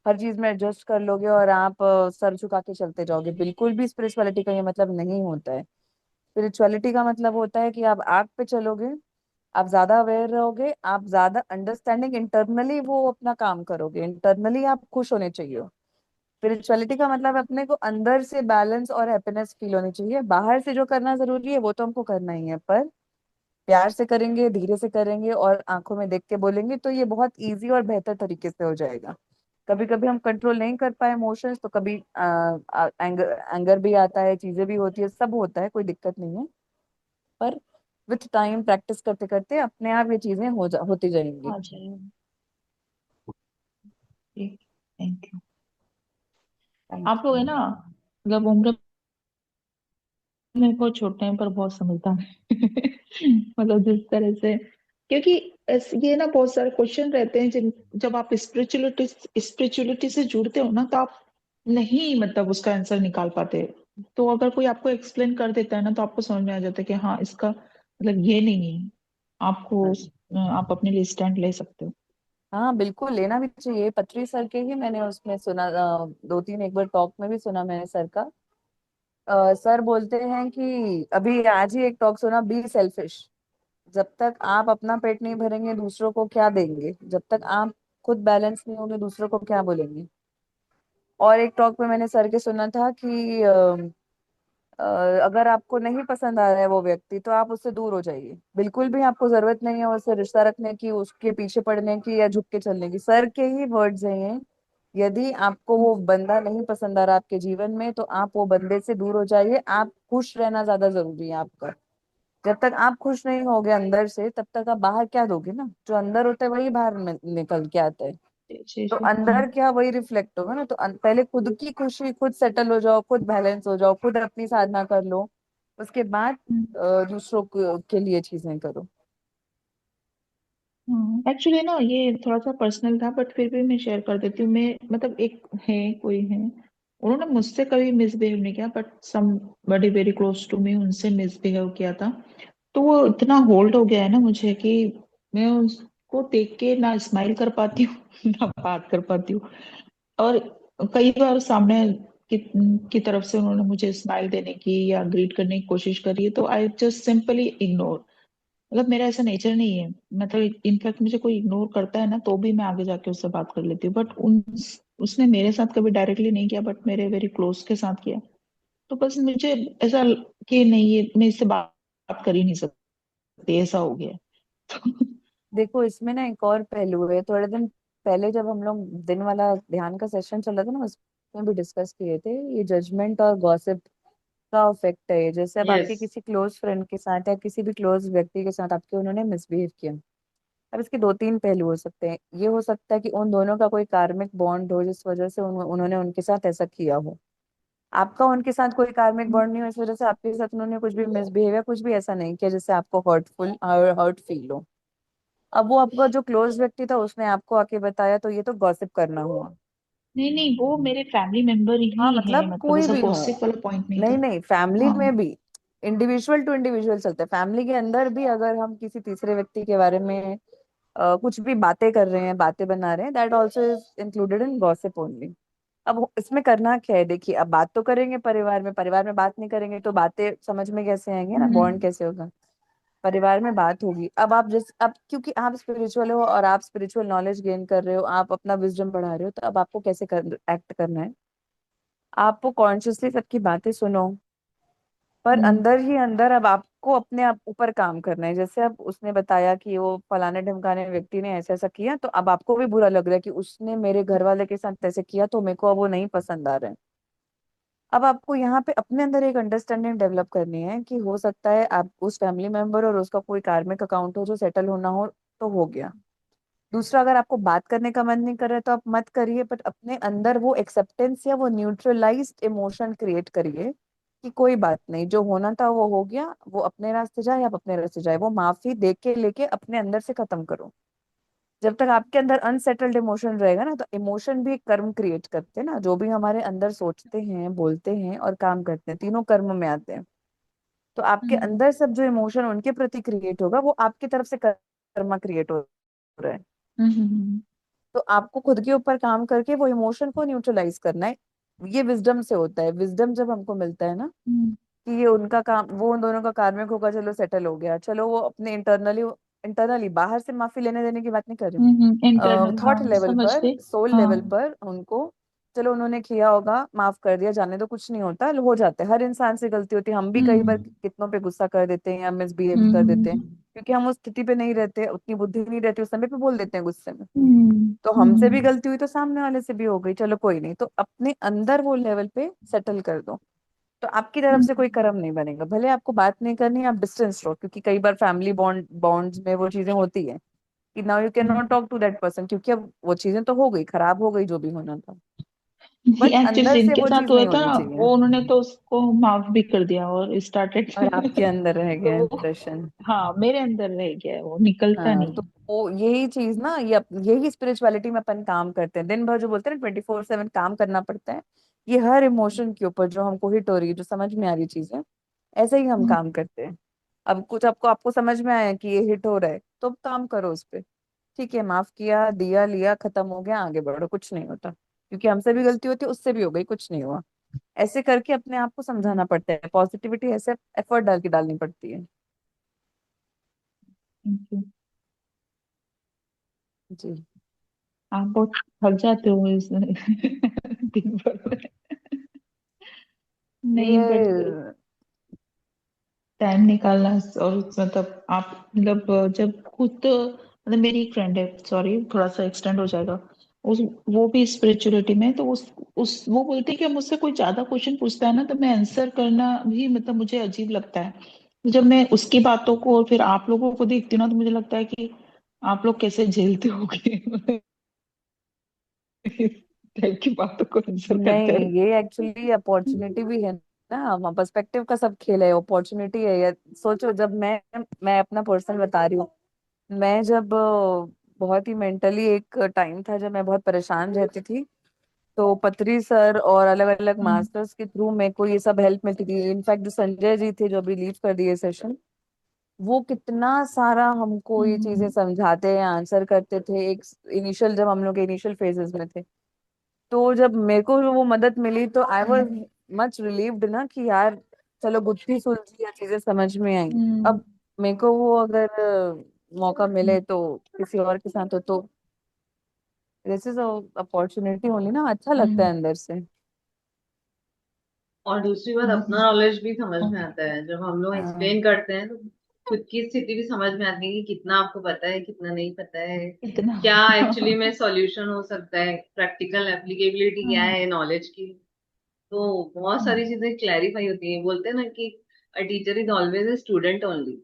हर चीज में एडजस्ट कर लोगे और आप सर झुका के चलते जाओगे। बिल्कुल भी स्पिरिचुअलिटी का ये मतलब नहीं होता है। स्पिरिचुअलिटी का मतलब होता है कि आप आग पे चलोगे, आप ज्यादा अवेयर रहोगे, आप ज्यादा अंडरस्टैंडिंग, इंटरनली वो अपना काम करोगे, इंटरनली आप खुश होने चाहिए। स्पिरिचुअलिटी का मतलब अपने को अंदर से बैलेंस और हैप्पीनेस फील होनी चाहिए। बाहर से जो करना जरूरी है वो तो हमको करना ही है, पर प्यार से करेंगे, धीरे से करेंगे और आंखों में देख के बोलेंगे तो ये बहुत इजी और बेहतर तरीके से हो जाएगा। कभी कभी हम कंट्रोल नहीं कर पाए इमोशंस, तो कभी एंगर एंगर भी आता है, चीजें भी होती है, सब होता है, कोई दिक्कत नहीं है। पर विथ टाइम प्रैक्टिस करते करते अपने आप ये चीजें होती जाएंगी। आ जाएगा। ठीक। Thank you. थैंक आप लोग है यू। ना, मतलब उम्र में बहुत छोटे हैं पर बहुत समझदार हैं। मतलब जिस तरह से, क्योंकि ये ना बहुत सारे क्वेश्चन रहते हैं जिन जब आप स्पिरिचुअलिटी से जुड़ते हो ना, तो आप नहीं मतलब उसका आंसर निकाल पाते। तो अगर कोई आपको एक्सप्लेन कर देता है ना, तो आपको समझ में आ जाता है कि हाँ इसका मतलब ये नहीं है। आपको आप अपने लिए स्टैंड ले सकते हो। हाँ बिल्कुल लेना भी चाहिए। पत्री सर के ही मैंने उसमें सुना, दो तीन एक बार टॉक में भी सुना मैंने सर का। सर बोलते हैं कि अभी आज ही एक टॉक सुना, बी सेल्फिश। जब तक आप अपना पेट नहीं भरेंगे दूसरों को क्या देंगे, जब तक आप खुद बैलेंस नहीं होंगे दूसरों को क्या बोलेंगे। और एक टॉक में मैंने सर के सुना था कि अ, अगर आपको नहीं पसंद आ रहा है वो व्यक्ति तो आप उससे दूर हो जाइए। बिल्कुल भी आपको जरूरत नहीं है उससे रिश्ता रखने की, उसके पीछे पड़ने की या झुक के चलने की। सर के ही वर्ड्स हैं ये। यदि आपको वो बंदा नहीं पसंद आ रहा आपके जीवन में तो आप वो बंदे से दूर हो जाइए। आप खुश रहना ज्यादा जरूरी है आपका। जब तक आप खुश नहीं होगे अंदर से तब तक आप बाहर क्या दोगे ना, जो अंदर होता है वही बाहर निकल के आता है। जी जी तो जी। अंदर क्या वही रिफ्लेक्ट होगा ना। तो पहले खुद की खुशी, खुद सेटल हो जाओ, खुद बैलेंस हो जाओ, खुद अपनी साधना कर लो, उसके बाद दूसरों के लिए चीजें करो। एक्चुअली ना ये थोड़ा सा पर्सनल था, बट फिर भी मैं शेयर कर देती हूँ। मैं मतलब एक है, कोई है, उन्होंने मुझसे कभी मिसबिहेव नहीं किया, but somebody very close to me उनसे मिसबिहेव किया था। तो वो इतना होल्ड हो गया है ना मुझे कि मैं उसको देख के ना स्माइल कर पाती हूँ ना बात कर पाती हूँ। और कई बार सामने की, की तरफ से उन्होंने मुझे स्माइल देने की या ग्रीट करने की कोशिश करी है, तो आई जस्ट सिंपली इग्नोर। मतलब मेरा ऐसा नेचर नहीं है, मतलब इनफैक्ट मुझे कोई इग्नोर करता है ना तो भी मैं आगे जाके उससे बात कर लेती हूँ, बट उन उसने मेरे साथ कभी डायरेक्टली नहीं किया, बट मेरे वेरी क्लोज के साथ किया। तो बस मुझे ऐसा कि नहीं, ये मैं इससे बात कर ही नहीं सकती, ऐसा हो गया है। देखो इसमें ना एक और पहलू है। थोड़े दिन पहले जब हम लोग दिन वाला ध्यान का सेशन चल रहा था ना, उसमें भी डिस्कस किए थे ये जजमेंट और गॉसिप का इफेक्ट है। जैसे अब यस। आपके किसी क्लोज फ्रेंड के साथ या किसी भी क्लोज व्यक्ति के साथ आपके उन्होंने मिसबिहेव किया। अब इसके दो तीन पहलू हो सकते हैं। ये हो सकता है कि उन दोनों का कोई कार्मिक बॉन्ड हो जिस वजह से उन्होंने उनके साथ ऐसा किया हो। आपका उनके साथ कोई कार्मिक बॉन्ड नहीं हो, इस वजह से आपके साथ उन्होंने कुछ भी मिसबिहेव या कुछ भी ऐसा नहीं किया जिससे आपको हर्टफुल और हर्ट फील हो। अब वो आपका जो क्लोज व्यक्ति था उसने आपको आके बताया, तो ये तो गॉसिप करना हुआ। नहीं नहीं, वो मेरे फैमिली मेंबर हाँ ही है, मतलब मतलब कोई ऐसा भी हो। गॉसिप वाला पॉइंट नहीं नहीं था। नहीं, फैमिली हाँ। में भी इंडिविजुअल टू इंडिविजुअल चलता है। फैमिली के अंदर भी अगर हम किसी तीसरे व्यक्ति के बारे में कुछ भी बातें कर रहे हैं, बातें बना रहे हैं, that also is included in gossip only. अब इसमें करना क्या है, देखिए अब बात तो करेंगे परिवार में, परिवार में बात नहीं करेंगे तो बातें समझ में कैसे आएंगे ना, बॉन्ड हम्म कैसे होगा। परिवार में बात होगी। अब आप जिस अब क्योंकि आप स्पिरिचुअल हो और आप स्पिरिचुअल नॉलेज गेन कर रहे हो, आप अपना विजडम बढ़ा रहे हो, तो अब आपको कैसे एक्ट करना है। आपको कॉन्शियसली सबकी बातें सुनो, पर हम्म अंदर ही अंदर अब आपको अपने आप ऊपर काम करना है। जैसे अब उसने बताया कि वो फलाने ढमकाने व्यक्ति ने ऐसा ऐसा किया, तो अब आपको भी बुरा लग रहा है कि उसने मेरे घर वाले के साथ ऐसे किया, तो मेरे को अब वो नहीं पसंद आ रहा है। अब आपको यहाँ पे अपने अंदर एक अंडरस्टैंडिंग डेवलप करनी है कि हो सकता है आप उस फैमिली मेंबर और उसका कोई कार्मिक अकाउंट हो जो सेटल होना हो, तो हो गया। दूसरा, अगर आपको बात करने का मन नहीं कर रहा है तो आप मत करिए, बट अपने अंदर वो एक्सेप्टेंस या वो न्यूट्रलाइज्ड इमोशन क्रिएट करिए कि कोई बात नहीं, जो होना था वो हो गया, वो अपने रास्ते जाए, आप अपने रास्ते जाए। वो माफी दे के लेके अपने अंदर से खत्म करो। जब तक आपके अंदर अनसेटल्ड इमोशन रहेगा ना, तो इमोशन भी एक कर्म क्रिएट करते हैं ना। जो भी हमारे अंदर सोचते हैं, बोलते हैं और काम करते हैं, तीनों कर्म में आते हैं। तो आपके हम्म अंदर सब जो इमोशन उनके प्रति क्रिएट होगा, वो आपकी तरफ से कर्मा क्रिएट हो रहा है। हम्म तो आपको खुद के ऊपर काम करके वो इमोशन को न्यूट्रलाइज करना है। ये विजडम से होता है। विजडम जब हमको मिलता है ना हम्म कि ये उनका काम, वो उन दोनों का कार्मिक होगा, चलो सेटल हो गया, चलो वो अपने इंटरनली, इंटरनली बाहर से माफी लेने देने की बात नहीं कर रही हूँ, इंटरनल, थॉट हाँ लेवल समझ पर, गए। सोल हाँ। लेवल पर उनको, चलो उन्होंने किया होगा, माफ कर दिया, जाने दो, कुछ नहीं होता, हो जाता है। हर इंसान से गलती होती है। हम भी कई बार हम्म कितनों पे गुस्सा कर देते हैं या मिसबिहेव कर देते हैं, हम्म क्योंकि हम उस स्थिति पे नहीं रहते, उतनी बुद्धि नहीं रहती उस समय पे, बोल देते हैं गुस्से में। हम्म तो हमसे भी गलती हुई तो सामने वाले से भी हो गई, चलो कोई नहीं। तो अपने अंदर वो लेवल पे सेटल कर दो, तो आपकी तरफ से कोई कर्म नहीं बनेगा। भले आपको बात नहीं करनी, आप डिस्टेंस रहो, क्योंकि कई बार फैमिली बॉन्ड्स में वो चीजें होती है कि now you can not talk to that person, क्योंकि अब वो चीजें तो हो गई, खराब हो गई जो भी होना था, बट एक्चुअली अंदर से जिनके वो साथ चीज हुआ नहीं था होनी चाहिए। वो, उन्होंने तो उसको माफ भी कर दिया और स्टार्टेड। और आपके अंदर रह तो गया वो, इंप्रेशन। हाँ मेरे अंदर रह गया है, वो निकलता हाँ, नहीं तो है। वो यही चीज ना, यही स्पिरिचुअलिटी में अपन काम करते हैं दिन भर, जो बोलते हैं ना 24/7 काम करना पड़ता है। ये हर इमोशन के ऊपर जो हमको हिट हो रही है, जो समझ में आ रही चीज है, ऐसे ही हम हम्म काम करते हैं। अब कुछ आपको समझ में आया कि ये हिट हो रहा है, तो अब काम करो उस पे। ठीक है, माफ किया, दिया, लिया, खत्म हो गया, आगे बढ़ो, कुछ नहीं होता, क्योंकि हमसे भी गलती होती है, उससे भी हो गई, कुछ नहीं हुआ। ऐसे करके अपने आप को समझाना पड़ता है। पॉजिटिविटी ऐसे एफर्ट डाल के डालनी पड़ती है। Thank you. जी। आप बहुत थक जाते हो इस दिन भर में। नहीं बट ये टाइम निकालना, और मतलब आप मतलब जब खुद, मतलब मेरी एक फ्रेंड है, सॉरी थोड़ा सा एक्सटेंड हो जाएगा, उस वो भी स्पिरिचुअलिटी में है, तो उस वो बोलती है कि मुझसे कोई ज्यादा क्वेश्चन पूछता है ना तो मैं आंसर करना भी मतलब मुझे अजीब लगता है। तो जब मैं उसकी बातों को और फिर आप लोगों को देखती हूँ ना, तो मुझे लगता है कि आप लोग कैसे झेलते होगे टाइप की बातों को आंसर करते नहीं, हैं। ये एक्चुअली अपॉर्चुनिटी भी है ना, पर्सपेक्टिव का सब खेल है, अपॉर्चुनिटी है ये। सोचो, जब मैं अपना पर्सनल बता रही हूँ। मैं जब बहुत ही मेंटली, एक टाइम था जब मैं बहुत परेशान रहती थी, तो पत्री सर और अलग अलग हम्म मास्टर्स के थ्रू मेरे को ये सब हेल्प मिलती थी। इनफैक्ट जो संजय जी थे, जो अभी लीव कर दिए सेशन, वो कितना सारा हमको ये चीजें हम्म समझाते हैं, आंसर करते थे। एक इनिशियल, जब हम लोग इनिशियल फेजेस में थे, तो जब मेरे को वो मदद मिली, तो आई हम्म वॉज मच रिलीव्ड ना कि यार चलो बुद्धि सुलझी या चीजें समझ में आई। हम्म अब मेरे को वो अगर मौका मिले तो किसी और के साथ हो तो दिस इज अपॉर्चुनिटी ओनली ना, अच्छा लगता है हम्म, अंदर से। और दूसरी बात, बस अपना नॉलेज भी समझ में आता है जब हम लोग हाँ एक्सप्लेन करते हैं, तो खुद की स्थिति भी समझ में आती है कि कितना आपको पता है, कितना नहीं पता है, इतना। क्या एक्चुअली में सॉल्यूशन हो सकता है, प्रैक्टिकल एप्लीकेबिलिटी क्या हाँ, है नॉलेज की। तो बहुत हाँ, सारी चीजें क्लैरिफाई होती हैं। बोलते हैं ना कि a teacher is always a student only,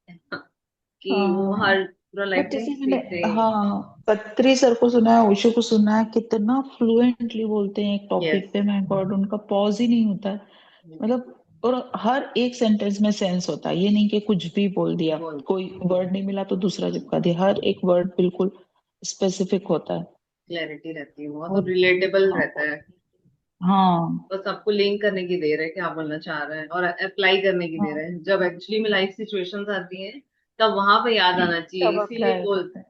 कि वो हाँ। हर पूरा लाइफ बट टाइम जैसे मैंने, सीखते हैं। हाँ, पत्री सर को सुना है, ओशो को सुना है, कितना फ्लुएंटली बोलते हैं एक यस। टॉपिक पे, मैं गॉड, उनका पॉज ही नहीं होता है। मतलब, और हर एक सेंटेंस में सेंस होता है, ये नहीं कि कुछ भी बोल दिया, बोल, कोई वर्ड नहीं मिला तो दूसरा चिपका दिया, हर एक वर्ड बिल्कुल स्पेसिफिक होता है। क्लैरिटी रहती है बहुत, और बहुत, रिलेटेबल हाँ, रहता है। हाँ, बस आपको लिंक करने की देर है, क्या बोलना चाह रहे हैं, और अप्लाई करने की देर हाँ, है। जब एक्चुअली में लाइफ सिचुएशंस आती हैं, तब वहां पे याद आना चाहिए। सब अप्लाई करते हैं।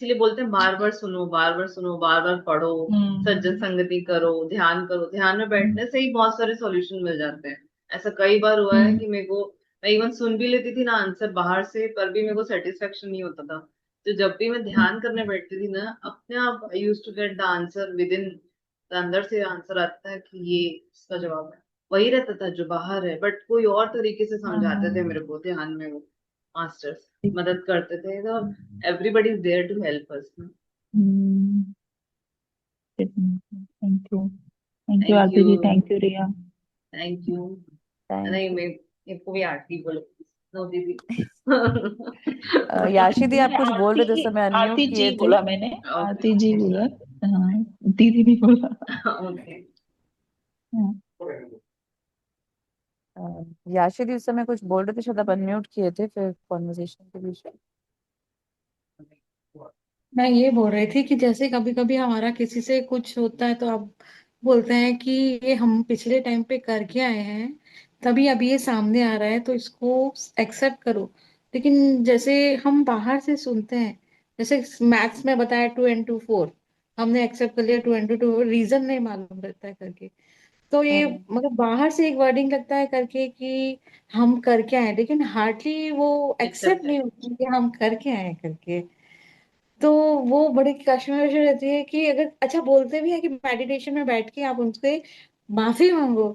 इसीलिए बोलते हैं बार बार सुनो, बार बार सुनो, बार बार पढ़ो, सज्जन हम्म, संगति करो, ध्यान करो। ध्यान में हम्म, बैठने से ही बहुत सारे सॉल्यूशन मिल जाते हैं। ऐसा कई बार हुआ है हम्म, कि मेरे को, मैं इवन सुन भी लेती थी ना आंसर बाहर से, पर भी मेरे को सेटिस्फेक्शन नहीं होता था। तो जब भी मैं ध्यान करने बैठती थी ना, अपने आप I used to get the answer within, अंदर से आंसर आता है कि ये इसका जवाब है। वही रहता था जो बाहर है, बट कोई और तरीके से समझाते थे मेरे हाँ, को ध्यान में, वो मास्टर्स मदद करते थे। तो everybody is there to help us. Thank you Thank Aarti ji, you. Thank you Riya. Thank you. Thank नहीं, यू। मेरे को भी आरती बोलो। नो दीदी। याशी दी, आप मैंने कुछ बोल रहे थे, आरती, समय अनम्यूट आरती जी किए थे। बोला मैंने, ओके। आरती जी बोला। हाँ, दीदी नहीं बोला। ओके। हाँ, याशी दी उस समय कुछ बोल रहे थे, शायद आप अनम्यूट किए थे फिर कॉन्वर्सेशन के बीच में। मैं ये बोल रही थी कि जैसे कभी कभी हमारा किसी से कुछ होता है तो आप बोलते हैं कि ये हम पिछले टाइम पे करके आए हैं, तभी अभी ये सामने आ रहा है तो इसको एक्सेप्ट करो। लेकिन जैसे हम बाहर से सुनते हैं, जैसे मैथ्स में बताया 2 and 2 4, हमने एक्सेप्ट कर लिया 2 and 2 रीजन नहीं मालूम रहता है करके। तो ये हम्म। मतलब बाहर से एक वर्डिंग लगता है करके कि हम करके आए, लेकिन हार्डली वो एक्सेप्ट एक्सेप्टेड। नहीं होती कि हम करके आए करके। तो वो बड़ी कश्मकश रहती है कि अगर अच्छा बोलते भी है कि मेडिटेशन में बैठ के आप उनसे माफी मांगो,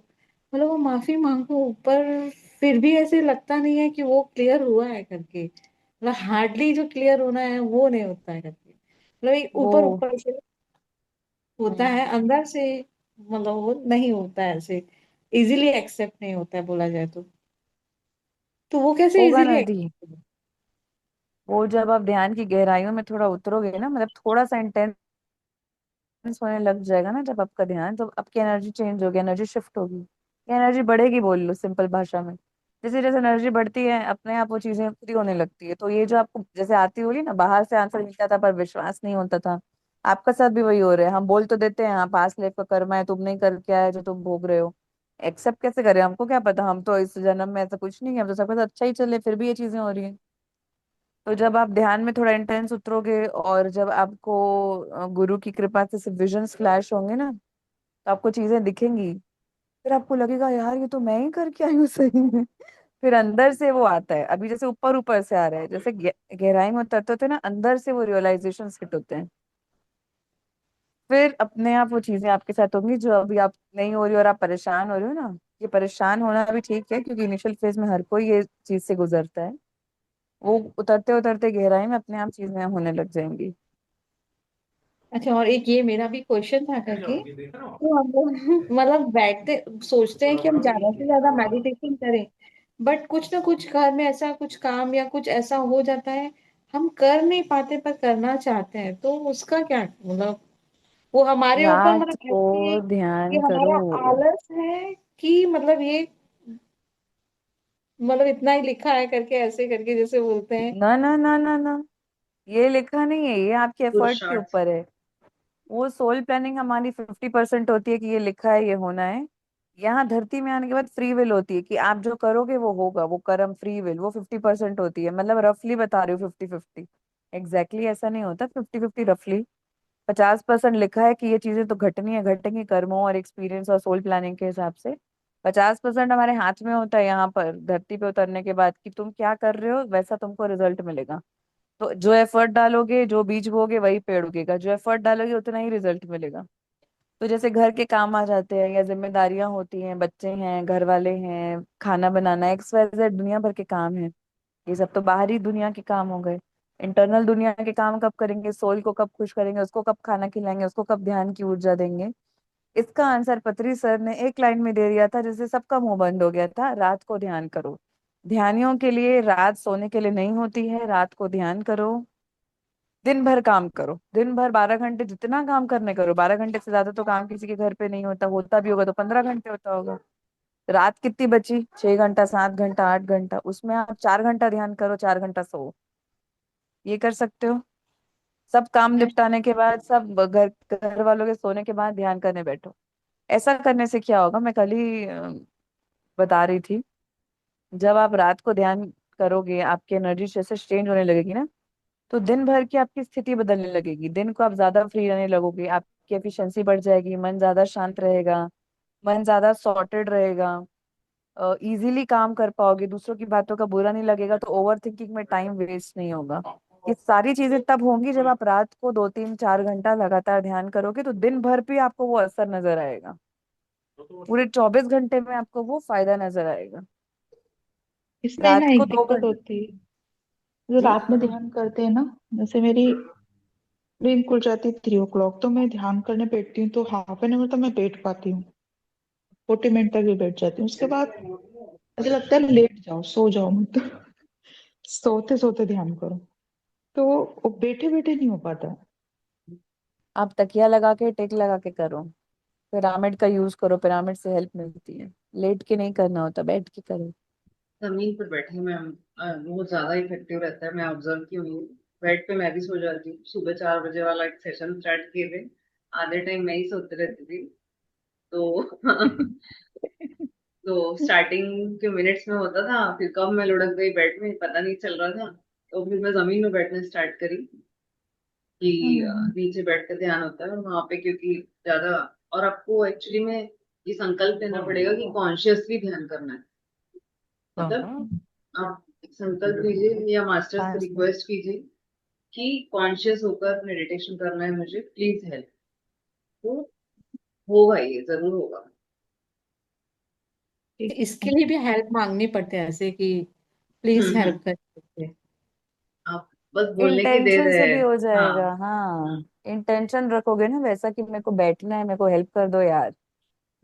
मतलब वो माफी मांगो ऊपर, फिर भी ऐसे लगता नहीं है कि वो क्लियर हुआ है करके। मतलब हार्डली जो क्लियर होना है वो नहीं होता है करके, मतलब एक वो ऊपर ऊपर से होता हम्म, है, अंदर से मतलब वो नहीं होता है ऐसे, इजीली एक्सेप्ट नहीं होता है बोला जाए तो वो कैसे होगा इजीली। ना दी। वो जब आप ध्यान की गहराइयों में थोड़ा उतरोगे ना, मतलब थोड़ा सा इंटेंस होने लग जाएगा ना जब आपका ध्यान, तो आपकी एनर्जी चेंज होगी, एनर्जी शिफ्ट होगी, एनर्जी बढ़ेगी, बोल लो सिंपल भाषा में। जैसे जैसे एनर्जी बढ़ती है अपने आप वो चीजें पूरी होने लगती है। तो ये जो आपको जैसे आती होगी ना, बाहर से आंसर मिलता था पर विश्वास नहीं होता था, आपका साथ भी वही हो रहा है। हम बोल तो देते हैं हाँ पास लाइफ का कर्मा है, तुम नहीं करके आए जो तुम भोग रहे हो। एक्सेप्ट कैसे करें, हमको क्या पता, हम तो इस जन्म में ऐसा कुछ नहीं है, हम तो सबके साथ अच्छा ही चले, फिर भी ये चीजें हो रही है। तो जब आप ध्यान में थोड़ा इंटेंस उतरोगे और जब आपको गुरु की कृपा से विजन्स फ्लैश होंगे ना, तो आपको चीजें दिखेंगी। फिर आपको लगेगा यार ये तो मैं ही करके आई हूँ सही में। फिर अंदर से वो आता है, अभी जैसे ऊपर ऊपर से आ रहा है, जैसे गहराई में उतरते होते हैं ना, अंदर से वो रियलाइजेशन हिट होते हैं। फिर अपने आप वो चीजें आपके साथ होंगी जो अभी आप नहीं हो रही और आप परेशान हो रहे हो ना। ये परेशान होना भी ठीक है, क्योंकि इनिशियल फेज में हर कोई ये चीज से गुजरता है। वो उतरते उतरते गहराई में अपने आप चीजें होने लग जाएंगी। अच्छा, और एक ये मेरा भी क्वेश्चन था करके, तो हम लोग मतलब बैठते सोचते हैं कि हम ज्यादा से ज्यादा मेडिटेशन करें, बट कुछ ना कुछ घर में ऐसा कुछ काम या कुछ ऐसा हो जाता है, हम कर नहीं पाते पर करना चाहते हैं, तो उसका क्या मतलब, वो हमारे ऊपर रात मतलब को ऐसे कि ध्यान करो। हमारा आलस है कि मतलब ये मतलब इतना ही लिखा है करके ऐसे करके जैसे बोलते हैं। ना ना ना ना ना, ये लिखा नहीं है, ये आपके एफर्ट के पुरुषार्थ। ऊपर है। वो सोल प्लानिंग हमारी 50% होती है कि ये लिखा है, ये होना है। यहाँ धरती में आने के बाद फ्री विल होती है कि आप जो करोगे वो होगा, वो कर्म फ्री विल वो 50% होती है। मतलब रफली बता रही हूँ, 50-50। एग्जैक्टली ऐसा नहीं होता, 50-50 रफली। 50% लिखा है कि ये चीजें तो घटनी है, घटेंगी कर्मों और एक्सपीरियंस और सोल प्लानिंग के हिसाब से। 50% हमारे हाथ में होता है यहाँ पर धरती पे उतरने के बाद, कि तुम क्या कर रहे हो वैसा तुमको रिजल्ट मिलेगा। तो जो एफर्ट डालोगे, जो बीज बोगे वही पेड़ उगेगा, जो एफर्ट डालोगे उतना ही रिजल्ट मिलेगा। तो जैसे घर के काम आ जाते हैं या जिम्मेदारियां होती हैं, बच्चे हैं, घर वाले हैं, खाना बनाना, एक्स वाई जेड दुनिया भर के काम है। ये सब तो बाहरी दुनिया के काम हो गए। इंटरनल दुनिया के काम कब करेंगे? सोल को कब खुश करेंगे? उसको कब खाना खिलाएंगे? उसको कब ध्यान की ऊर्जा देंगे? इसका आंसर पत्री सर ने एक लाइन में दे दिया था, जिससे सबका मुंह बंद हो गया था। रात को ध्यान करो। ध्यानियों के लिए रात सोने के लिए नहीं होती है, रात को ध्यान करो। दिन भर काम करो, दिन भर 12 घंटे जितना काम करने करो। 12 घंटे से ज्यादा तो काम किसी के घर पे नहीं होता, होता भी होगा तो 15 घंटे होता होगा। रात कितनी बची? 6 घंटा, 7 घंटा, 8 घंटा, उसमें आप 4 घंटा ध्यान करो, 4 घंटा सो। ये कर सकते हो। सब काम मैं निपटाने के बाद, सब घर घर वालों के सोने के बाद ध्यान करने बैठो। ऐसा करने से क्या होगा, मैं कल ही बता रही थी। जब आप रात को ध्यान करोगे, आपकी एनर्जी जैसे चेंज होने लगेगी ना, तो दिन भर की आपकी स्थिति बदलने लगेगी। दिन को आप ज्यादा फ्री रहने लगोगे, आपकी एफिशिएंसी बढ़ जाएगी, मन ज्यादा शांत रहेगा, मन ज्यादा सॉर्टेड रहेगा, इजीली काम कर पाओगे, दूसरों की बातों का बुरा नहीं लगेगा, तो ओवर थिंकिंग में टाइम वेस्ट नहीं होगा। ये सारी चीजें तब होंगी जब आप रात को 2 3 4 घंटा लगातार ध्यान करोगे, तो दिन भर भी आपको वो असर नजर आएगा। पूरे 24 घंटे में आपको वो फायदा नजर आएगा। इसमें ना रात को एक दो दिक्कत घंटे होती है। जो जी। रात में ध्यान करते हैं ना, जैसे मेरी नींद खुल जाती है 3 o'clock, तो मैं ध्यान करने बैठती हूँ तो हाफ एन आवर तो मैं बैठ पाती हूँ, 40 मिनट तक भी बैठ जाती हूँ। उसके बाद मुझे लगता है लेट जाओ, सो जाओ मत। सोते सोते ध्यान करो, तो वो बैठे बैठे नहीं हो पाता। आप तकिया लगा के, टेक लगा के करो। पिरामिड का यूज करो, पिरामिड से हेल्प मिलती है। लेट के नहीं करना होता, बैठ के करो। जमीन पर बैठे में वो ज्यादा इफेक्टिव रहता है। मैं ऑब्जर्व की हुई हूँ। बेड पे मैं भी सो जाती हूँ। सुबह 4 बजे वाला एक सेशन स्टार्ट किए थे, आधे टाइम मैं ही सोते रहती थी। तो तो स्टार्टिंग के मिनट्स में होता था, फिर कब मैं लुढ़क गई बेड में पता नहीं चल रहा था। तो फिर मैं जमीन में बैठना स्टार्ट करी कि हम्म। नीचे बैठ कर ध्यान होता है, और वहां पे क्योंकि ज्यादा, और आपको एक्चुअली में ये संकल्प लेना पड़ेगा कि कॉन्शियसली ध्यान करना है। हाँ मतलब हाँ। आप एक संकल्प लीजिए या मास्टर से 5 मिनट। रिक्वेस्ट कीजिए कि कॉन्शियस होकर मेडिटेशन करना है मुझे, प्लीज हेल्प। तो होगा, ये जरूर होगा। ठीक इसके है। लिए भी हेल्प मांगनी पड़ते हैं ऐसे कि प्लीज हम्म। हेल्प कर। आप बस बोलने की देर इंटेंशन से है। भी हो हाँ। जाएगा, हाँ। इंटेंशन रखोगे ना वैसा, कि मेरे को बैठना है, मेरे को हेल्प कर दो यार।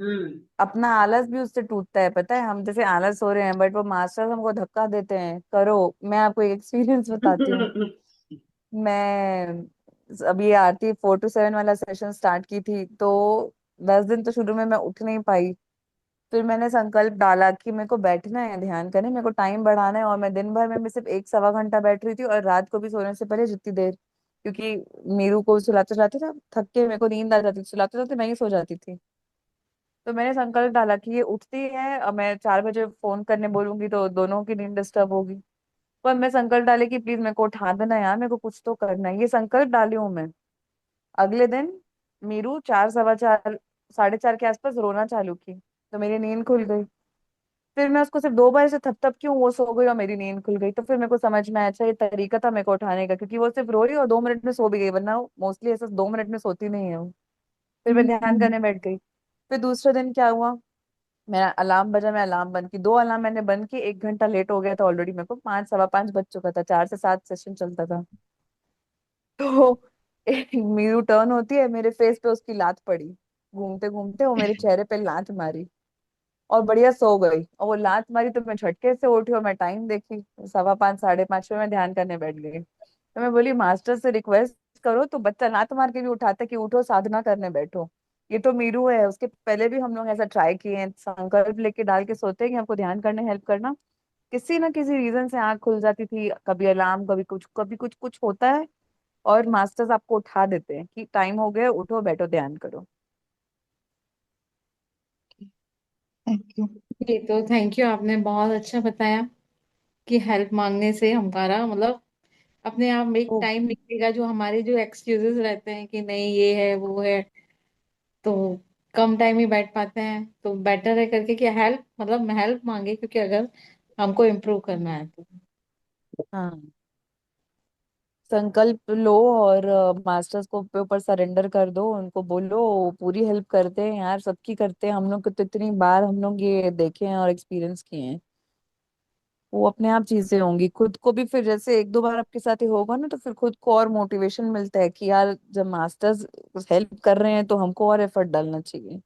हम्म। अपना आलस भी उससे टूटता है, पता है। हम जैसे आलस हो रहे हैं, बट वो मास्टर्स हमको धक्का देते हैं, करो। मैं आपको एक एक्सपीरियंस बताती हूँ। मैं अभी ये आरती 4 to 7 वाला सेशन स्टार्ट की थी, तो 10 दिन तो शुरू में मैं उठ नहीं पाई। फिर मैंने संकल्प डाला कि मेरे को बैठना है, ध्यान करने, मेरे को टाइम बढ़ाना है। और मैं दिन भर में भी सिर्फ 1 सवा घंटा बैठ रही थी, और रात को भी सोने से पहले जितनी देर, क्योंकि मीरू को सुलाते सुलाते ना थक के मेरे को नींद आ जाती थी, सुलाते सुलाते मैं ही सो जाती थी। तो मैंने संकल्प डाला कि ये उठती है, अब मैं 4 बजे फोन करने बोलूंगी तो दोनों की नींद डिस्टर्ब होगी। पर मैं संकल्प डाले कि प्लीज मेरे को उठा देना यार, मेरे को कुछ तो करना है, ये संकल्प डाली हूँ मैं। अगले दिन मीरू 4 सवा 4, 4:30 के आसपास रोना चालू की, तो मेरी नींद खुल गई। फिर मैं उसको सिर्फ 2 बार से थप थप क्यों, वो सो गई और मेरी नींद खुल गई। तो फिर मेरे को समझ में आया, अच्छा ये तरीका था मेरे को उठाने का, क्योंकि वो सिर्फ रो रही और 2 मिनट में सो भी गई, वरना मोस्टली ऐसा 2 मिनट में सोती नहीं है वो। फिर मैं ध्यान हम्म। करने बैठ गई। फिर दूसरे दिन क्या हुआ, मेरा अलार्म बजा, मैं अलार्म बंद की, 2 अलार्म मैंने बंद की, 1 घंटा लेट हो गया था ऑलरेडी, मेरे को 5 सवा 5 बज चुका था, 4 से 7 सेशन चलता था। तो मीरू टर्न होती है, मेरे फेस पे उसकी लात पड़ी, घूमते घूमते वो मेरे चेहरे पे लात मारी, और बढ़िया सो गई। और वो लात मारी तो मैं झटके से उठी, और मैं टाइम देखी, 5:15 5:30 पे मैं ध्यान करने बैठ गई। तो मैं बोली मास्टर से रिक्वेस्ट करो तो बच्चा लात मार के भी उठाता कि उठो साधना करने बैठो। ये तो मीरू है, उसके पहले भी हम लोग ऐसा ट्राई किए हैं, संकल्प लेके डाल के सोते हैं कि हमको ध्यान करने हेल्प करना, किसी ना किसी रीजन से आंख खुल जाती थी, कभी अलार्म, कभी कुछ, कभी कुछ कुछ होता है, और मास्टर्स आपको उठा देते हैं कि टाइम हो गया, उठो बैठो ध्यान करो। Thank you. ये तो थैंक यू, आपने बहुत अच्छा बताया कि हेल्प मांगने से हमारा मतलब अपने आप में एक ओ, टाइम निकलेगा, जो हमारे जो एक्सक्यूजेस रहते हैं कि नहीं ये है वो है, तो कम टाइम ही बैठ पाते हैं, तो बेटर है करके कि हेल्प, मतलब हेल्प मांगे, क्योंकि अगर हमको इम्प्रूव करना है तो। हाँ, संकल्प लो और मास्टर्स को पे ऊपर सरेंडर कर दो, उनको बोलो पूरी हेल्प करते हैं यार, सबकी करते हैं हम लोग को, तो इतनी बार हम लोग ये देखे हैं और एक्सपीरियंस किए हैं। वो अपने आप चीजें होंगी, खुद को भी फिर जैसे एक दो बार आपके साथ ही होगा ना, तो फिर खुद को और मोटिवेशन मिलता है कि यार जब मास्टर्स हेल्प कर रहे हैं तो हमको और एफर्ट डालना चाहिए,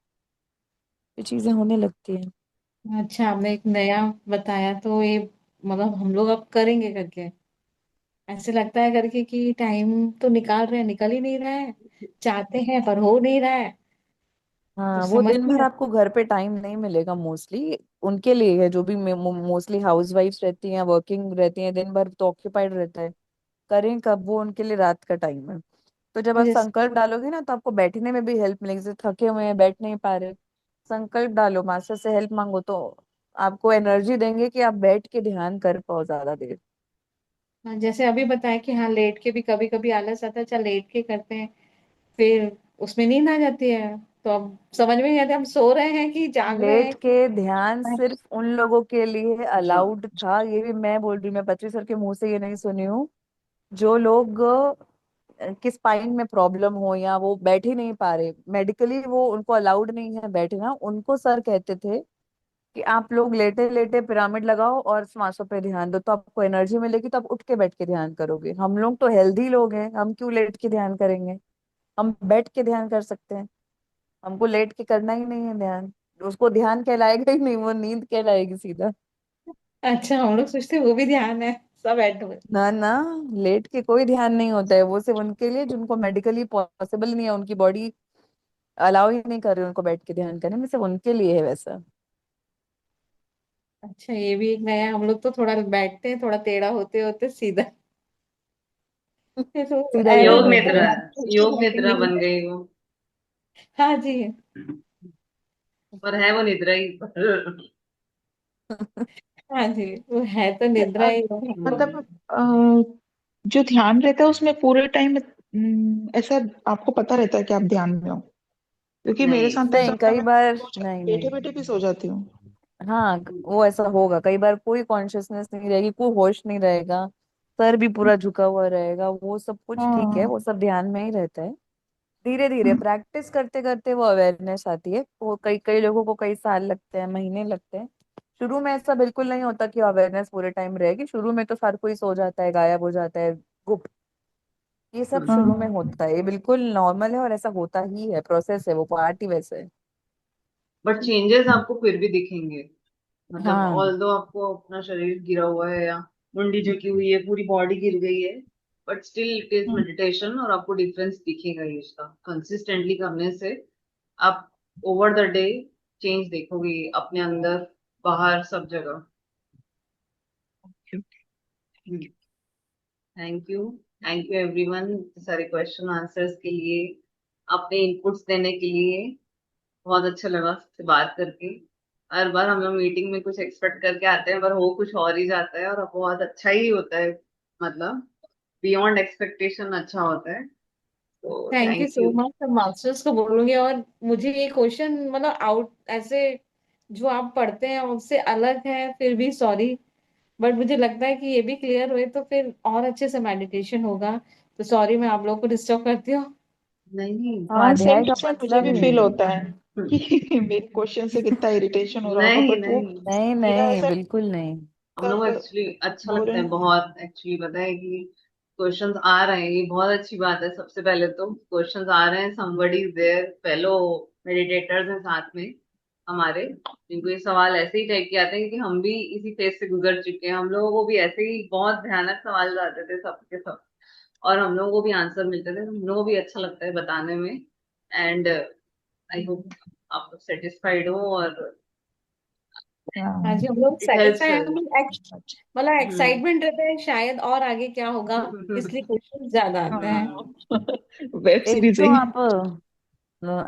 ये चीजें होने लगती हैं। अच्छा, आपने एक नया बताया, तो ये मतलब हम लोग अब करेंगे करके, ऐसे लगता है करके कि टाइम तो निकाल रहे हैं, निकल ही नहीं रहा है, चाहते हैं पर हो नहीं रहा है, तो हाँ, वो समझ दिन नहीं भर आता। आपको घर पे टाइम नहीं मिलेगा मोस्टली, उनके लिए है जो भी मोस्टली हाउस वाइफ्स रहती हैं, वर्किंग रहती हैं, दिन भर तो ऑक्यूपाइड रहता है, करें कब, वो उनके लिए रात का टाइम है। तो जब आप जैसे संकल्प डालोगे ना, तो आपको बैठने में भी हेल्प मिलेगी, जैसे थके हुए हैं बैठ नहीं पा रहे, संकल्प डालो, मास्टर से हेल्प मांगो, तो आपको एनर्जी देंगे कि आप बैठ के ध्यान कर पाओ ज्यादा देर। हाँ, जैसे अभी बताया कि हाँ लेट के भी कभी कभी आलस आता है, चल लेट के करते हैं, फिर उसमें नींद आ जाती है, तो अब समझ में नहीं आता हम सो रहे हैं कि जाग रहे लेट हैं। के ध्यान सिर्फ उन लोगों के लिए अलाउड था, ये भी मैं बोल रही हूँ, मैं 25 साल के मुंह से ये नहीं सुनी हूँ, जो लोग कि स्पाइन में प्रॉब्लम हो या वो बैठ ही नहीं पा रहे, मेडिकली वो उनको अलाउड नहीं है बैठना, उनको सर कहते थे कि आप लोग लेटे लेटे पिरामिड लगाओ और श्वासों पे ध्यान दो, तो आपको एनर्जी मिलेगी, तो आप उठ के बैठ के ध्यान करोगे। हम लोग तो हेल्दी लोग हैं, हम क्यों लेट के ध्यान करेंगे, हम बैठ के ध्यान कर सकते हैं, हमको लेट के करना ही नहीं है ध्यान, उसको ध्यान कहलाएगा ही नहीं, वो नींद कहलाएगी सीधा। अच्छा, हम लोग सोचते हैं वो भी ध्यान है, सब ऐड हुए। ना ना, लेट के कोई ध्यान नहीं होता है, वो सिर्फ उनके लिए जिनको मेडिकली पॉसिबल नहीं है, उनकी बॉडी अलाउ ही नहीं कर रही उनको बैठ के ध्यान करने में, सिर्फ उनके लिए है वैसा। अच्छा, ये भी एक नया, हम लोग तो थोड़ा बैठते हैं, थोड़ा टेढ़ा होते होते सीधा, फिर तो सीधा योग योग ऐसे निद्रा, निद्रा। योग बैठे निद्रा बन नहीं। गई वो। हाँ जी। पर है वो निद्रा ही पर। हाँ जी, वो है तो निद्रा अ, ही। हम्म। मतलब जो ध्यान रहता है उसमें पूरे टाइम ऐसा आपको पता रहता है कि आप ध्यान में हो? क्योंकि मेरे नहीं, साथ तो ऐसा नहीं, होता है, कई मैं बार नहीं बैठे नहीं। बैठे भी सो जाती हूँ। हाँ, वो ऐसा होगा कई बार, कोई कॉन्शियसनेस नहीं रहेगी, कोई होश नहीं रहेगा, सर भी पूरा झुका हुआ रहेगा, वो सब कुछ ठीक है, हाँ। वो सब ध्यान में ही रहता है। धीरे धीरे हम्म, प्रैक्टिस करते करते वो अवेयरनेस आती है, वो कई कई लोगों को कई साल लगते हैं, महीने लगते हैं। शुरू में ऐसा बिल्कुल नहीं होता कि अवेयरनेस पूरे टाइम रहेगी, शुरू में तो हर कोई सो जाता है, गायब हो जाता है, गुप्त, ये सब शुरू में हाँ। होता है, ये बिल्कुल नॉर्मल है और ऐसा होता ही है, प्रोसेस है, वो पार्ट ही वैसे है। बट चेंजेस आपको फिर भी दिखेंगे। मतलब हाँ। ऑल्दो आपको अपना शरीर गिरा हुआ है या मुंडी झुकी हुई है, पूरी बॉडी गिर गई है, but still it is hmm, meditation, और आपको डिफरेंस दिखेगा ही उसका कंसिस्टेंटली करने से। आप ओवर द डे चेंज देखोगे अपने अंदर, बाहर, सब जगह। Okay, okay. Thank you, thank you everyone, सारे क्वेश्चन आंसर्स के लिए, अपने इनपुट्स देने के लिए। बहुत अच्छा लगा आपसे बात करके। हर बार हम लोग मीटिंग में कुछ एक्सपेक्ट करके आते हैं, पर हो कुछ और ही जाता है, और बहुत अच्छा ही होता है। मतलब बियॉन्ड एक्सपेक्टेशन अच्छा होता है। तो thank you thank so you. Much, सब मास्टर्स को बोलूंगी। और मुझे ये क्वेश्चन मतलब आउट ऐसे जो आप पढ़ते हैं उससे अलग है, फिर भी सॉरी, बट मुझे लगता है कि ये भी क्लियर हुए तो फिर और अच्छे से मेडिटेशन होगा। तो सॉरी, मैं आप लोग को डिस्टर्ब करती हूँ। नहीं नहीं। हाँ, सेम स्वाध्याय टू का सेम मुझे मतलब भी ही फील नहीं होता है कि मेरे क्वेश्चन से कितना इरिटेशन हो रहा होगा, नहीं बट वो नहीं, नहीं मेरा नहीं, ऐसा बिल्कुल नहीं। हम लोग को सब एक्चुअली अच्छा बोल लगता रहे है हैं। बहुत, एक्चुअली पता है कि क्वेश्चंस आ रहे हैं, ये बहुत अच्छी बात है। सबसे पहले तो क्वेश्चंस आ रहे हैं, somebody is there, fellow meditators हैं साथ में हमारे, जिनको ये सवाल ऐसे ही टाइप के आते हैं कि हम भी इसी फेज से गुजर चुके हैं, हम लोगों को भी ऐसे ही बहुत भयानक सवाल आते थे सबके सब, और हम लोगों को भी आंसर मिलते थे, हम लोगों को भी अच्छा लगता है बताने में। एंड आई होप आप लोग सेटिस्फाइड हो, और हाँ हाँ। जी, हम लोग इट हेल्प्स। सेटिस्फाई, मतलब एक्साइटमेंट रहता है शायद और आगे क्या होगा, इसलिए क्वेश्चन ज्यादा आते हैं। हाँ। वेब एक सीरीज तो ही। आप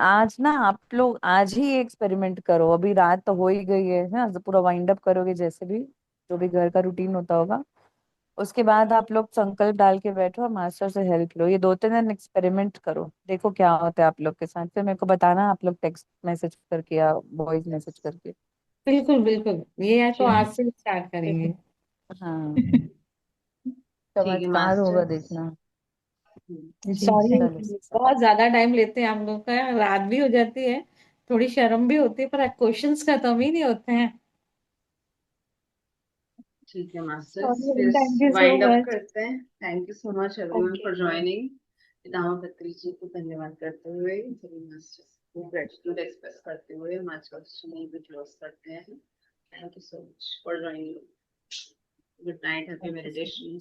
आज ना आप लोग आज ही एक्सपेरिमेंट करो, अभी रात तो हो ही गई है ना, तो पूरा वाइंड अप करोगे जैसे भी, जो भी घर का रूटीन होता होगा, उसके बाद आप लोग संकल्प डाल के बैठो और मास्टर से हेल्प लो। ये 2-3 दिन एक्सपेरिमेंट करो, देखो क्या होता है आप लोग के साथ, फिर मेरे को बताना आप लोग टेक्स्ट मैसेज करके या वॉइस मैसेज करके। बिल्कुल बिल्कुल, ये है तो ठीक आज से स्टार्ट करेंगे। हाँ, ठीक है चमत्कार होगा मास्टर्स। देखना। जी सॉरी, थैंक चलो, यू। बहुत ज्यादा टाइम लेते हैं हम लोग का, रात भी हो जाती है, थोड़ी शर्म भी होती है, पर क्वेश्चंस खत्म ही नहीं होते हैं। ठीक है मास्टर्स, सॉरी, फिर thank you so wind up much. करते हैं। Thank you so much everyone okay, for joining. दामा पत्री जी को धन्यवाद करते हुए, सभी मास्टर्स को ग्रेटिट्यूड एक्सप्रेस करते हुए हम आज का सेशन यहीं पे क्लोज करते हैं। Thank you so much for joining. Good night, happy thank you. Meditation.